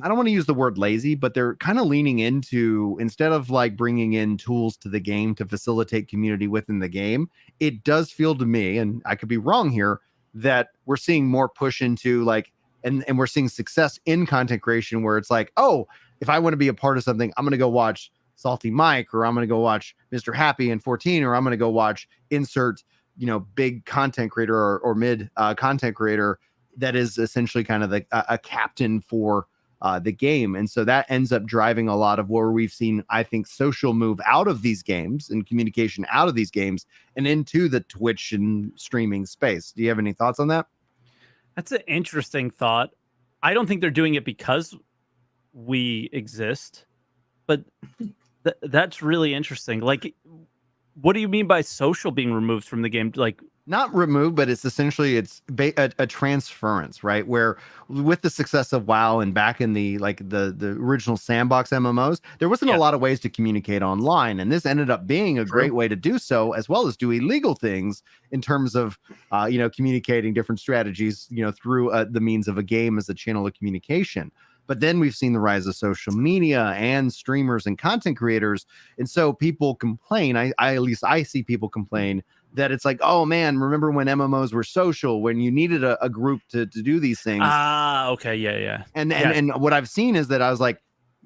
I don't want to use the word lazy, but they're kind of leaning into, instead of like bringing in tools to the game to facilitate community within the game, it does feel to me, and I could be wrong here, that we're seeing more push into like, and we're seeing success in content creation where it's like, oh, if I want to be a part of something, I'm going to go watch SaltEMike, or I'm going to go watch Mr. Happy and 14, or I'm going to go watch insert, you know, big content creator or mid content creator that is essentially kind of a captain for the game. And so that ends up driving a lot of where we've seen, I think, social move out of these games and communication out of these games and into the Twitch and streaming space. Do you have any thoughts on that? That's an interesting thought. I don't think they're doing it because we exist, but that's really interesting. Like, what do you mean by social being removed from the game? Like, not removed, but it's essentially a transference, right? Where with the success of WoW and back in the like the original sandbox MMOs, there wasn't a lot of ways to communicate online, and this ended up being a great way to do so, as well as do illegal things in terms of you know, communicating different strategies, you know, through the means of a game as a channel of communication. But then we've seen the rise of social media and streamers and content creators, and so people complain. I at least I see people complain that it's like, oh man, remember when MMOs were social, when you needed a group to do these things? Okay, yeah. And what I've seen is that I was like,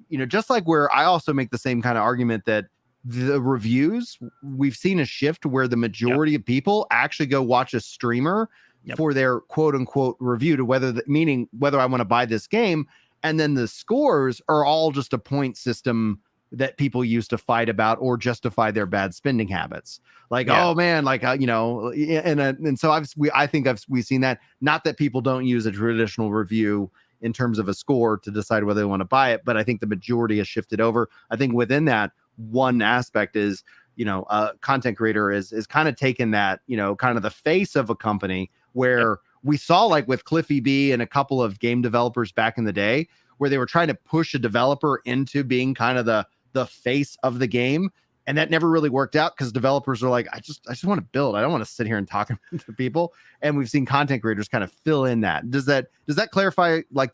you know, just like where I also make the same kind of argument that the reviews, we've seen a shift where the majority of people actually go watch a streamer for their quote unquote review to meaning whether I want to buy this game. And then the scores are all just a point system that people use to fight about or justify their bad spending habits. Like, oh man, like, you know, and so I think we've seen that. Not that people don't use a traditional review in terms of a score to decide whether they want to buy it, but I think the majority has shifted over. I think within that, one aspect is, you know, content creator is kind of taken that, you know, kind of the face of a company where we saw, like with Cliffy B and a couple of game developers back in the day, where they were trying to push a developer into being kind of the face of the game. And that never really worked out because developers are like, I just want to build. I don't want to sit here and talk to people. And we've seen content creators kind of fill in that. Does that clarify like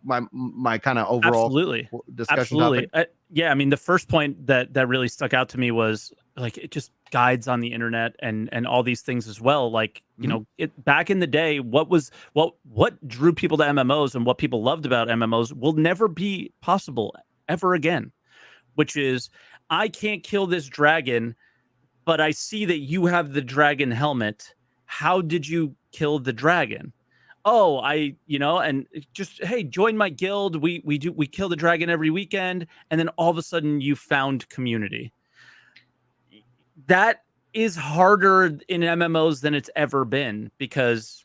my kind of overall discussion topic? Yeah, I mean, the first point that really stuck out to me was like, it just guides on the internet and all these things as well. Like, you know, back in the day, what drew people to MMOs and what people loved about MMOs will never be possible ever again, which is, I can't kill this dragon, but I see that you have the dragon helmet. How did you kill the dragon? Oh, and just, hey, join my guild. We kill the dragon every weekend. And then all of a sudden you found community. That is harder in MMOs than it's ever been, because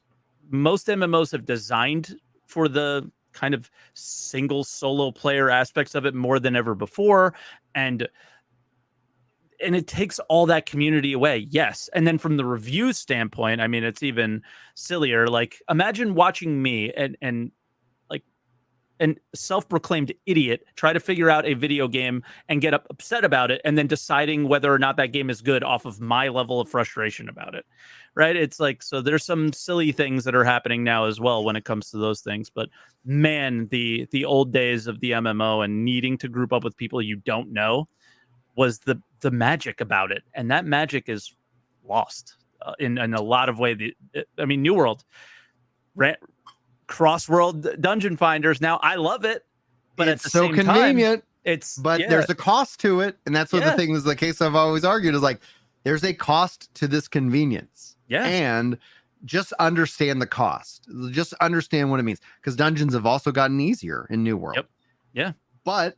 most MMOs have designed for the kind of single solo player aspects of it more than ever before. And it takes all that community away. Yes. And then from the review standpoint, I mean, it's even sillier. Like, imagine watching me and like, an self-proclaimed idiot try to figure out a video game and get upset about it, and then deciding whether or not that game is good off of my level of frustration about it, right? It's like, so there's some silly things that are happening now as well when it comes to those things. But man, the old days of the MMO and needing to group up with people you don't know was the magic about it, and that magic is lost in a lot of ways. I mean, New World, cross-world dungeon finders. Now I love it, but it's at the so same convenient. Time, there's a cost to it, and that's what the thing is. The case I've always argued is like there's a cost to this convenience. Yeah, and just understand the cost. Just understand what it means, because dungeons have also gotten easier in New World. Yep. Yeah, but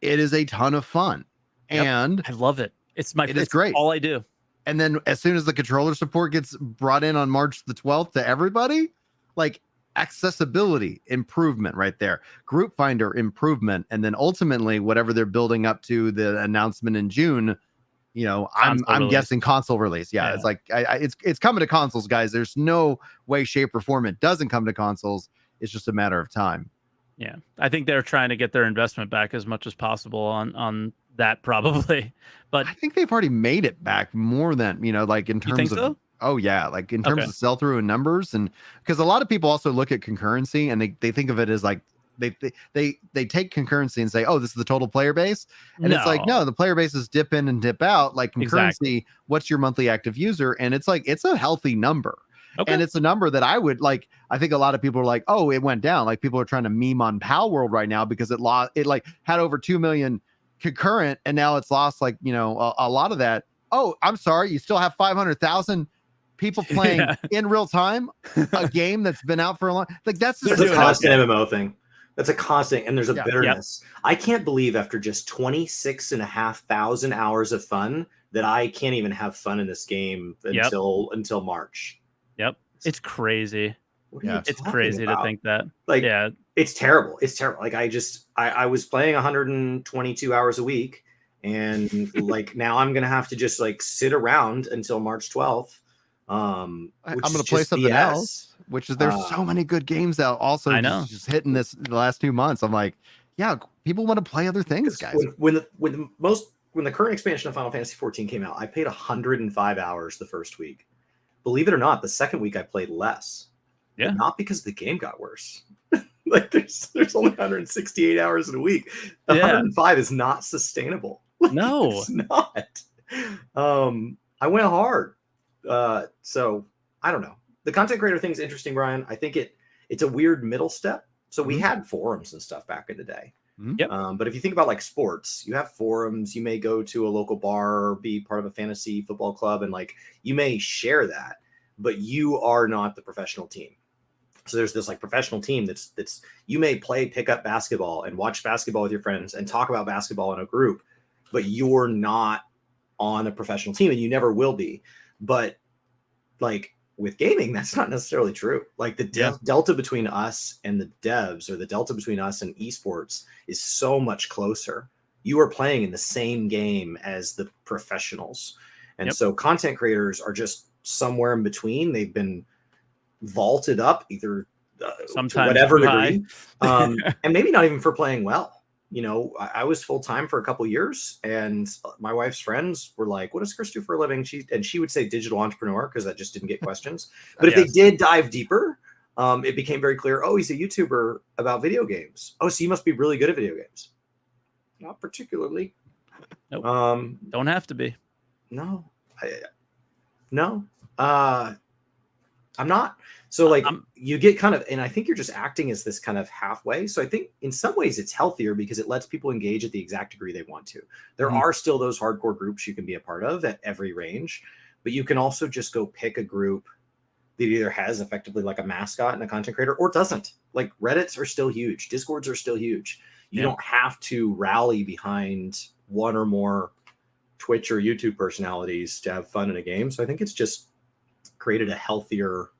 it is a ton of fun, and I love it. It's great. All I do. And then as soon as the controller support gets brought in on March the 12th to everybody, like accessibility improvement right there, group finder improvement, and then ultimately whatever they're building up to the announcement in June, you know, I'm guessing console release. Yeah. It's like it's coming to consoles, guys. There's no way, shape, or form it doesn't come to consoles. It's just a matter of time. Yeah, I think they're trying to get their investment back as much as possible on that, probably. But I think they've already made it back more than, you know, like in terms of so? Oh yeah, like in terms of sell through and numbers, and because a lot of people also look at concurrency and they think of it as like they take concurrency and say, oh, this is the total player base, and it's like, no, the player bases dip in and dip out. Like concurrency, what's your monthly active user? And it's like, it's a healthy number. And it's a number that I would like. I think a lot of people are like, oh, it went down. Like people are trying to meme on Pal World right now because it like had over 2 million concurrent, and now it's lost like, you know, a lot of that. Oh, I'm sorry, you still have 500,000 people playing in real time a game that's been out for a long. Like that's a constant MMO thing. That's a constant, and there's a bitterness. I can't believe after just 26,500 hours of fun that I can't even have fun in this game until March. Yep, it's crazy. It's crazy about? To think that. Like, it's terrible. It's terrible. Like I was playing 122 hours a week, and like now I'm gonna have to just like sit around until March 12th. I'm gonna play something else, which is there's so many good games out. Also, I know just hitting this the last 2 months. I'm like, yeah, people want to play other things, guys. When the current expansion of Final Fantasy 14 came out, I played 105 hours the first week. Believe it or not, the second week I played less. Yeah, not because the game got worse. Like there's only 168 hours in a week. 105 is not sustainable. Like, no, it's not. I went hard. So I don't know. The content creator thing is interesting, Brian. I think it's a weird middle step. So we had forums and stuff back in the day. But if you think about like sports, you have forums, you may go to a local bar or be part of a fantasy football club, and like you may share that, but you are not the professional team. So there's this like professional team that's you may play pickup basketball and watch basketball with your friends and talk about basketball in a group, but you're not on a professional team and you never will be. But like with gaming, that's not necessarily true. Like the delta between us and the devs, or the delta between us and esports, is so much closer. You are playing in the same game as the professionals. And so content creators are just somewhere in between. They've been vaulted up either sometimes to whatever degree, and maybe not even for playing well. You know, I was full time for a couple years, and my wife's friends were like, "What does Chris do for a living?" She would say digital entrepreneur because I just didn't get questions. But if they did dive deeper, it became very clear. Oh, he's a YouTuber about video games. Oh, so you must be really good at video games. Not particularly. Nope. Don't have to be. No. I'm not. So like you get kind of, and I think you're just acting as this kind of halfway. So I think in some ways it's healthier because it lets people engage at the exact degree they want to. There are still those hardcore groups you can be a part of at every range, but you can also just go pick a group that either has effectively like a mascot and a content creator or doesn't. Like Reddits are still huge. Discords are still huge. You don't have to rally behind one or more Twitch or YouTube personalities to have fun in a game. So I think it's just created a healthier,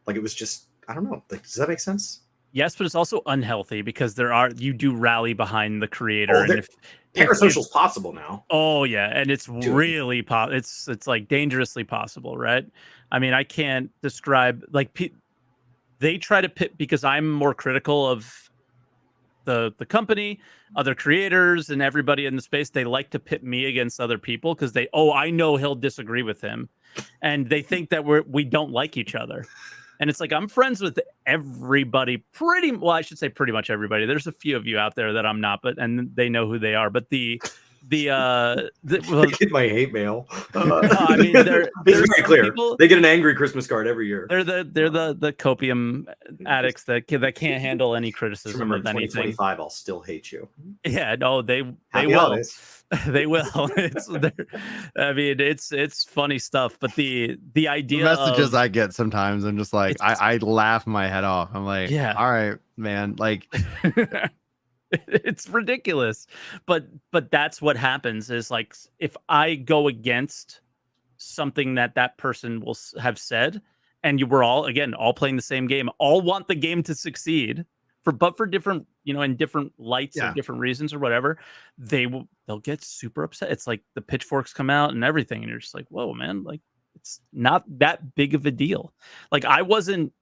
like it was just, I don't know, like, does that make sense? Yes, but it's also unhealthy because you do rally behind the creator. And parasocial's possible now. Oh yeah, and it's really it's like dangerously possible, right? I mean, I can't describe like they try to pit because I'm more critical of the company, other creators, and everybody in the space, they like to pit me against other people because I know he'll disagree with him, and they think that we don't like each other. And it's like, I'm friends with everybody, I should say pretty much everybody. There's a few of you out there that I'm not, and they know who they are. But I get my hate mail. I mean, it's very clear. People, they get an angry Christmas card every year. They're the copium addicts that can't handle any criticism of anything. 2025, I'll still hate you. Yeah, no, they will. They will. It's funny stuff, but the idea, the messages I get sometimes, I'm just like, I laugh my head off. I'm like, yeah, all right, man, like. It's ridiculous, but that's what happens. Is like, if I go against something that person will have said, and we're all playing the same game, all want the game to succeed for different, in different lights or different reasons or whatever, they'll get super upset. It's like the pitchforks come out and everything, and you're just like, whoa, man, like, it's not that big of a deal. Like, I wasn't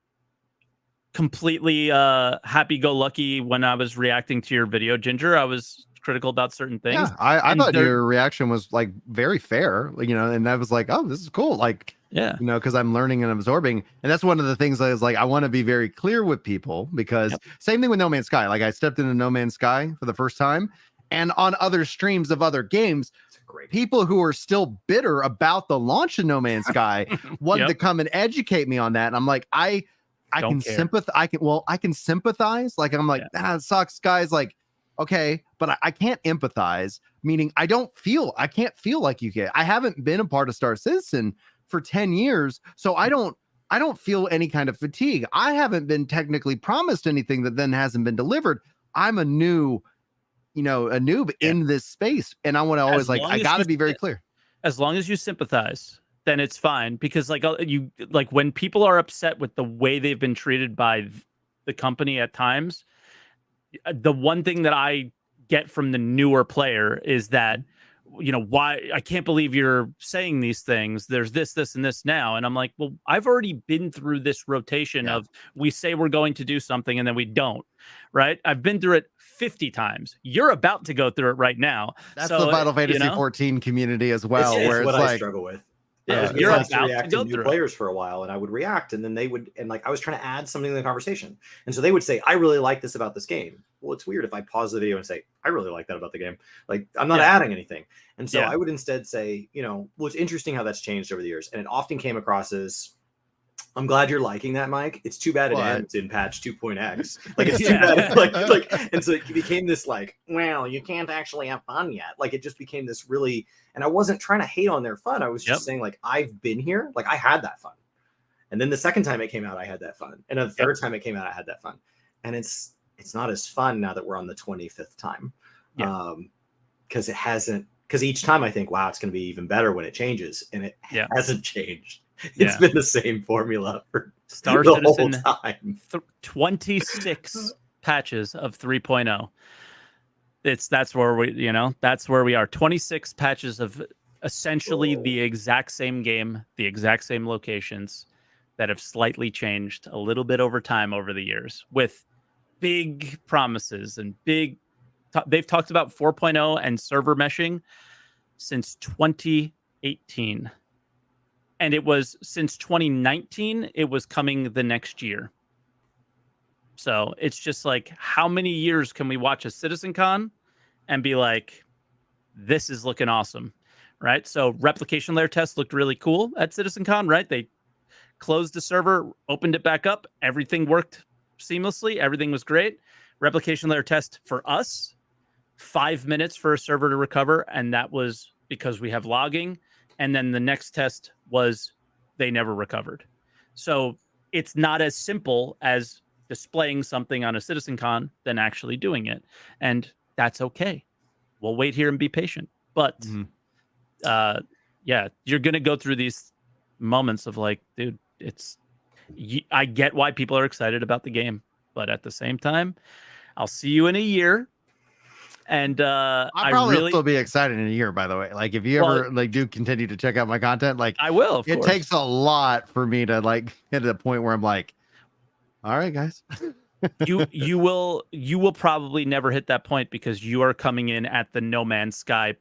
completely happy-go-lucky when I was reacting to your video, Ginger. I was critical about certain things. Yeah, I thought your reaction was like very fair, and I was like, oh, this is cool. Like, yeah, because I'm learning and absorbing. And that's one of the things I was like, I want to be very clear with people, because same thing with No Man's Sky. Like, I stepped into No Man's Sky for the first time, and on other streams of other games, people who are still bitter about the launch of No Man's Sky wanted to come and educate me on that. And I'm like, I can sympathize. I can sympathize. Like, I'm like, it sucks, guys. Like, okay, but I can't empathize. Meaning, I can't feel like you can. I haven't been a part of Star Citizen for 10 years, so I don't feel any kind of fatigue. I haven't been technically promised anything that then hasn't been delivered. I'm a noob in this space, and I want to always I got to be very clear. As long as you sympathize, then it's fine, because when people are upset with the way they've been treated by the company at times, the one thing that I get from the newer player is that, why I can't believe you're saying these things. There's this, and this now. And I'm like, well, I've already been through this rotation of, we say we're going to do something and then we don't, right? I've been through it 50 times. You're about to go through it right now. That's the Final Fantasy 14 community as well, where it's what like, I struggle with. Yeah, you're about to react to new players for a while, and I would react, and then they would, and I was trying to add something to the conversation, and so they would say, I really like this about this game. Well, it's weird if I pause the video and say, I really like that about the game. Like, I'm not adding anything. And so I would instead say, well, it's interesting how that's changed over the years. And it often came across as, I'm glad you're liking that, Mike. It's too bad it ends in patch 2.x. Like, it's too bad. Like, and so it became this like, well, you can't actually have fun yet. Like, it just became this really, and I wasn't trying to hate on their fun. I was just saying, like, I've been here. Like, I had that fun. And then the second time it came out, I had that fun. And the third time it came out, I had that fun. And it's not as fun now that we're on the 25th time. Because because each time I think, wow, it's going to be even better when it changes. And it hasn't changed. It's been the same formula for Star the Citizen whole time. 26 patches of 3.0. That's where we are. 26 patches of essentially the exact same game, the exact same locations that have slightly changed a little bit over time over the years, with big promises and they've talked about 4.0 and server meshing since 2018. And it was since 2019, it was coming the next year. So it's just like, how many years can we watch a CitizenCon and be like, this is looking awesome, right? So replication layer test looked really cool at CitizenCon, right? They closed the server, opened it back up. Everything worked seamlessly. Everything was great. Replication layer test for us, 5 minutes for a server to recover. And that was because we have logging. And then the next test was they never recovered. So it's not as simple as displaying something on a CitizenCon than actually doing it. And that's okay. We'll wait here and be patient. But you're going to go through these moments of like, dude, I get why people are excited about the game. But at the same time, I'll see you in a year. And I'll probably still be excited in a year, by the way. Like, if you ever do continue to check out my content, like, I will. Of course. Takes a lot for me to like get to the point where I'm like, all right, guys. you will probably never hit that point because you are coming in at the No Man's Sky,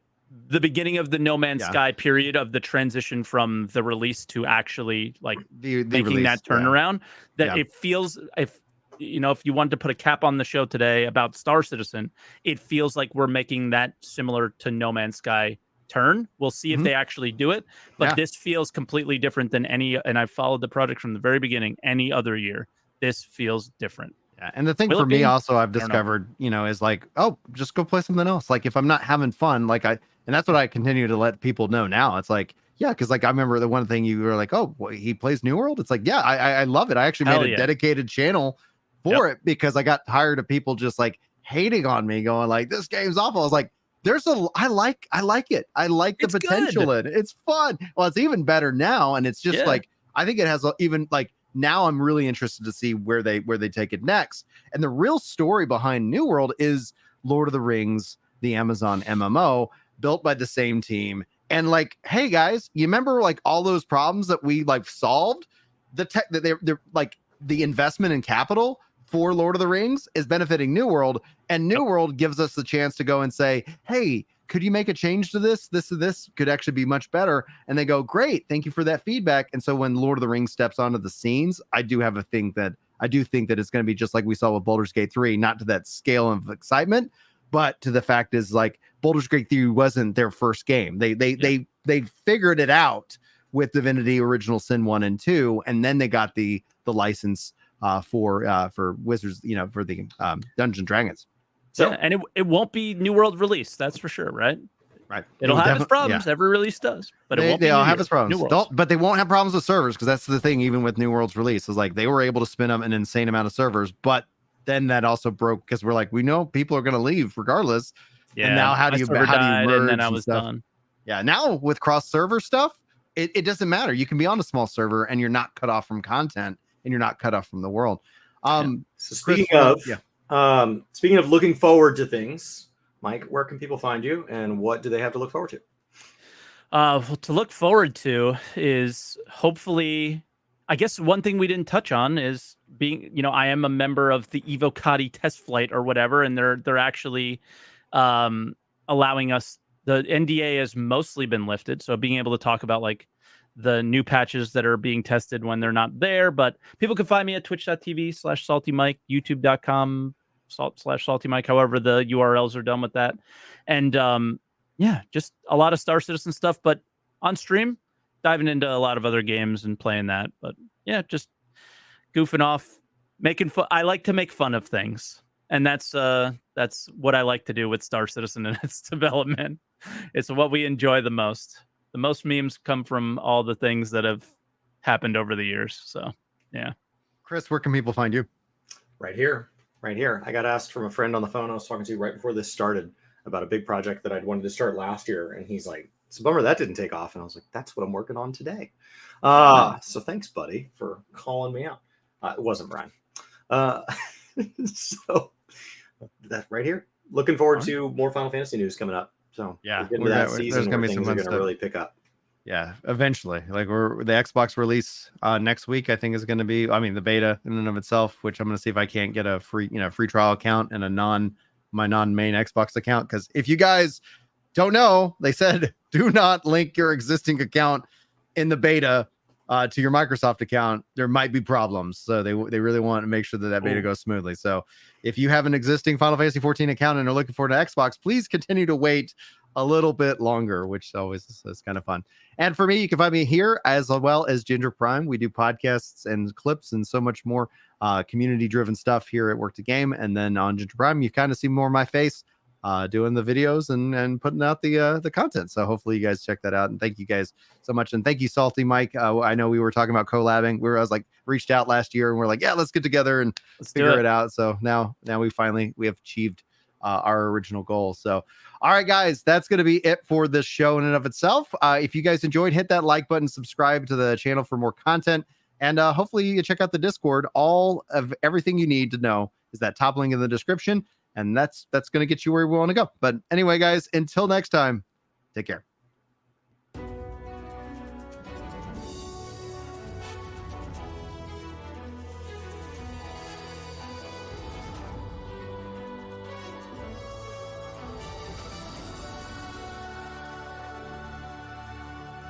the beginning of the No Man's Sky period of the transition from the release to actually like the making release, that turnaround. That it feels, if if you wanted to put a cap on the show today about Star Citizen, it feels like we're making that similar to No Man's Sky turn. We'll see if they actually do it, but this feels completely different than any, and I've followed the project from the very beginning, any other year. This feels different. Yeah, and the thing Will for it me be? also I've discovered, is like, oh, just go play something else. Like if I'm not having fun, and that's what I continue to let people know now. It's like, yeah, because like I remember the one thing you were like, oh, well, he plays New World. It's like, yeah, I love it. I actually made a dedicated channel for it because I got tired of people just like hating on me, going like, this game's awful. I was like, I like it. I like the potential in it. It's fun. Well, it's even better now, and it's just like I think it has even like. Now I'm really interested to see where they take it next. And the real story behind New World is Lord of the Rings, the Amazon MMO, built by the same team. And like, hey guys, you remember like all those problems that we like solved? The tech that they're like the investment in capital for Lord of the Rings is benefiting New World, and New World gives us the chance to go and say, hey, could you make a change to this? This could actually be much better. And they go, great, thank you for that feedback. And so when Lord of the Rings steps onto the scenes, I do think that it's going to be just like we saw with Baldur's Gate 3, not to that scale of excitement, but to the fact is like Baldur's Gate 3 wasn't their first game. They figured it out with Divinity Original Sin 1 and 2, and then they got the license for Wizards, for the Dungeons and Dragons. So, and it won't be New World release, that's for sure, right? Right. It'll have its problems. Every release does, but it won't. They'll have its problems. But they won't have problems with servers, because that's the thing. Even with New World's release, is like they were able to spin up an insane amount of servers, but then that also broke because we're like, we know people are going to leave regardless. Yeah. And now how do you merge? And then I was done. Yeah. Now with cross server stuff, it doesn't matter. You can be on a small server and you're not cut off from content and you're not cut off from the world. So speaking of looking forward to things, Mike, where can people find you and what do they have to look forward to? Well, to look forward to is hopefully, I guess one thing we didn't touch on is being, I am a member of the Evocati test flight or whatever, and they're actually allowing us, the NDA has mostly been lifted. So being able to talk about like the new patches that are being tested when they're not there, but people can find me at twitch.tv/SaltEMike, youtube.com/SaltEMike, however the URLs are done with that. And just a lot of Star Citizen stuff, but on stream, diving into a lot of other games and playing that. But yeah, just goofing off, making fun. I like to make fun of things. And that's what I like to do with Star Citizen and its development. It's what we enjoy the most. The most memes come from all the things that have happened over the years. So, yeah. Chris, where can people find you? Right here. I got asked from a friend on the phone I was talking to right before this started about a big project that I'd wanted to start last year. And he's like, it's a bummer that didn't take off. And I was like, that's what I'm working on today. So thanks, buddy, for calling me out. It wasn't Brian. So that right here. Looking forward to more Final Fantasy news coming up. So yeah, we're that season where things are going to really pick up. Yeah, eventually. Like the Xbox release next week, I think is going to be. I mean, the beta in and of itself, which I'm going to see if I can't get a free trial account and my non-main Xbox account. Because if you guys don't know, they said do not link your existing account in the beta to your Microsoft account. There might be problems, so they really want to make sure that beta goes smoothly. So if you have an existing Final Fantasy 14 account and are looking forward to Xbox, please continue to wait a little bit longer, which always is kind of fun. And for me, you can find me here as well as Ginger Prime. We do podcasts and clips and so much more community-driven stuff here at Work to Game. And then on Ginger Prime, you kind of see more of my face doing the videos and putting out the content. So hopefully you guys check that out. And thank you guys so much. And thank you, SaltEMike. I know we were talking about collabing. I was like reached out last year and we're like, yeah, let's get together and figure it out. So now we have achieved our original goal. So, all right, guys, that's going to be it for this show in and of itself. If you guys enjoyed, hit that like button, subscribe to the channel for more content. And hopefully you check out the Discord. All of everything you need to know is that top link in the description. And that's going to get you where we want to go. But anyway, guys, until next time, take care.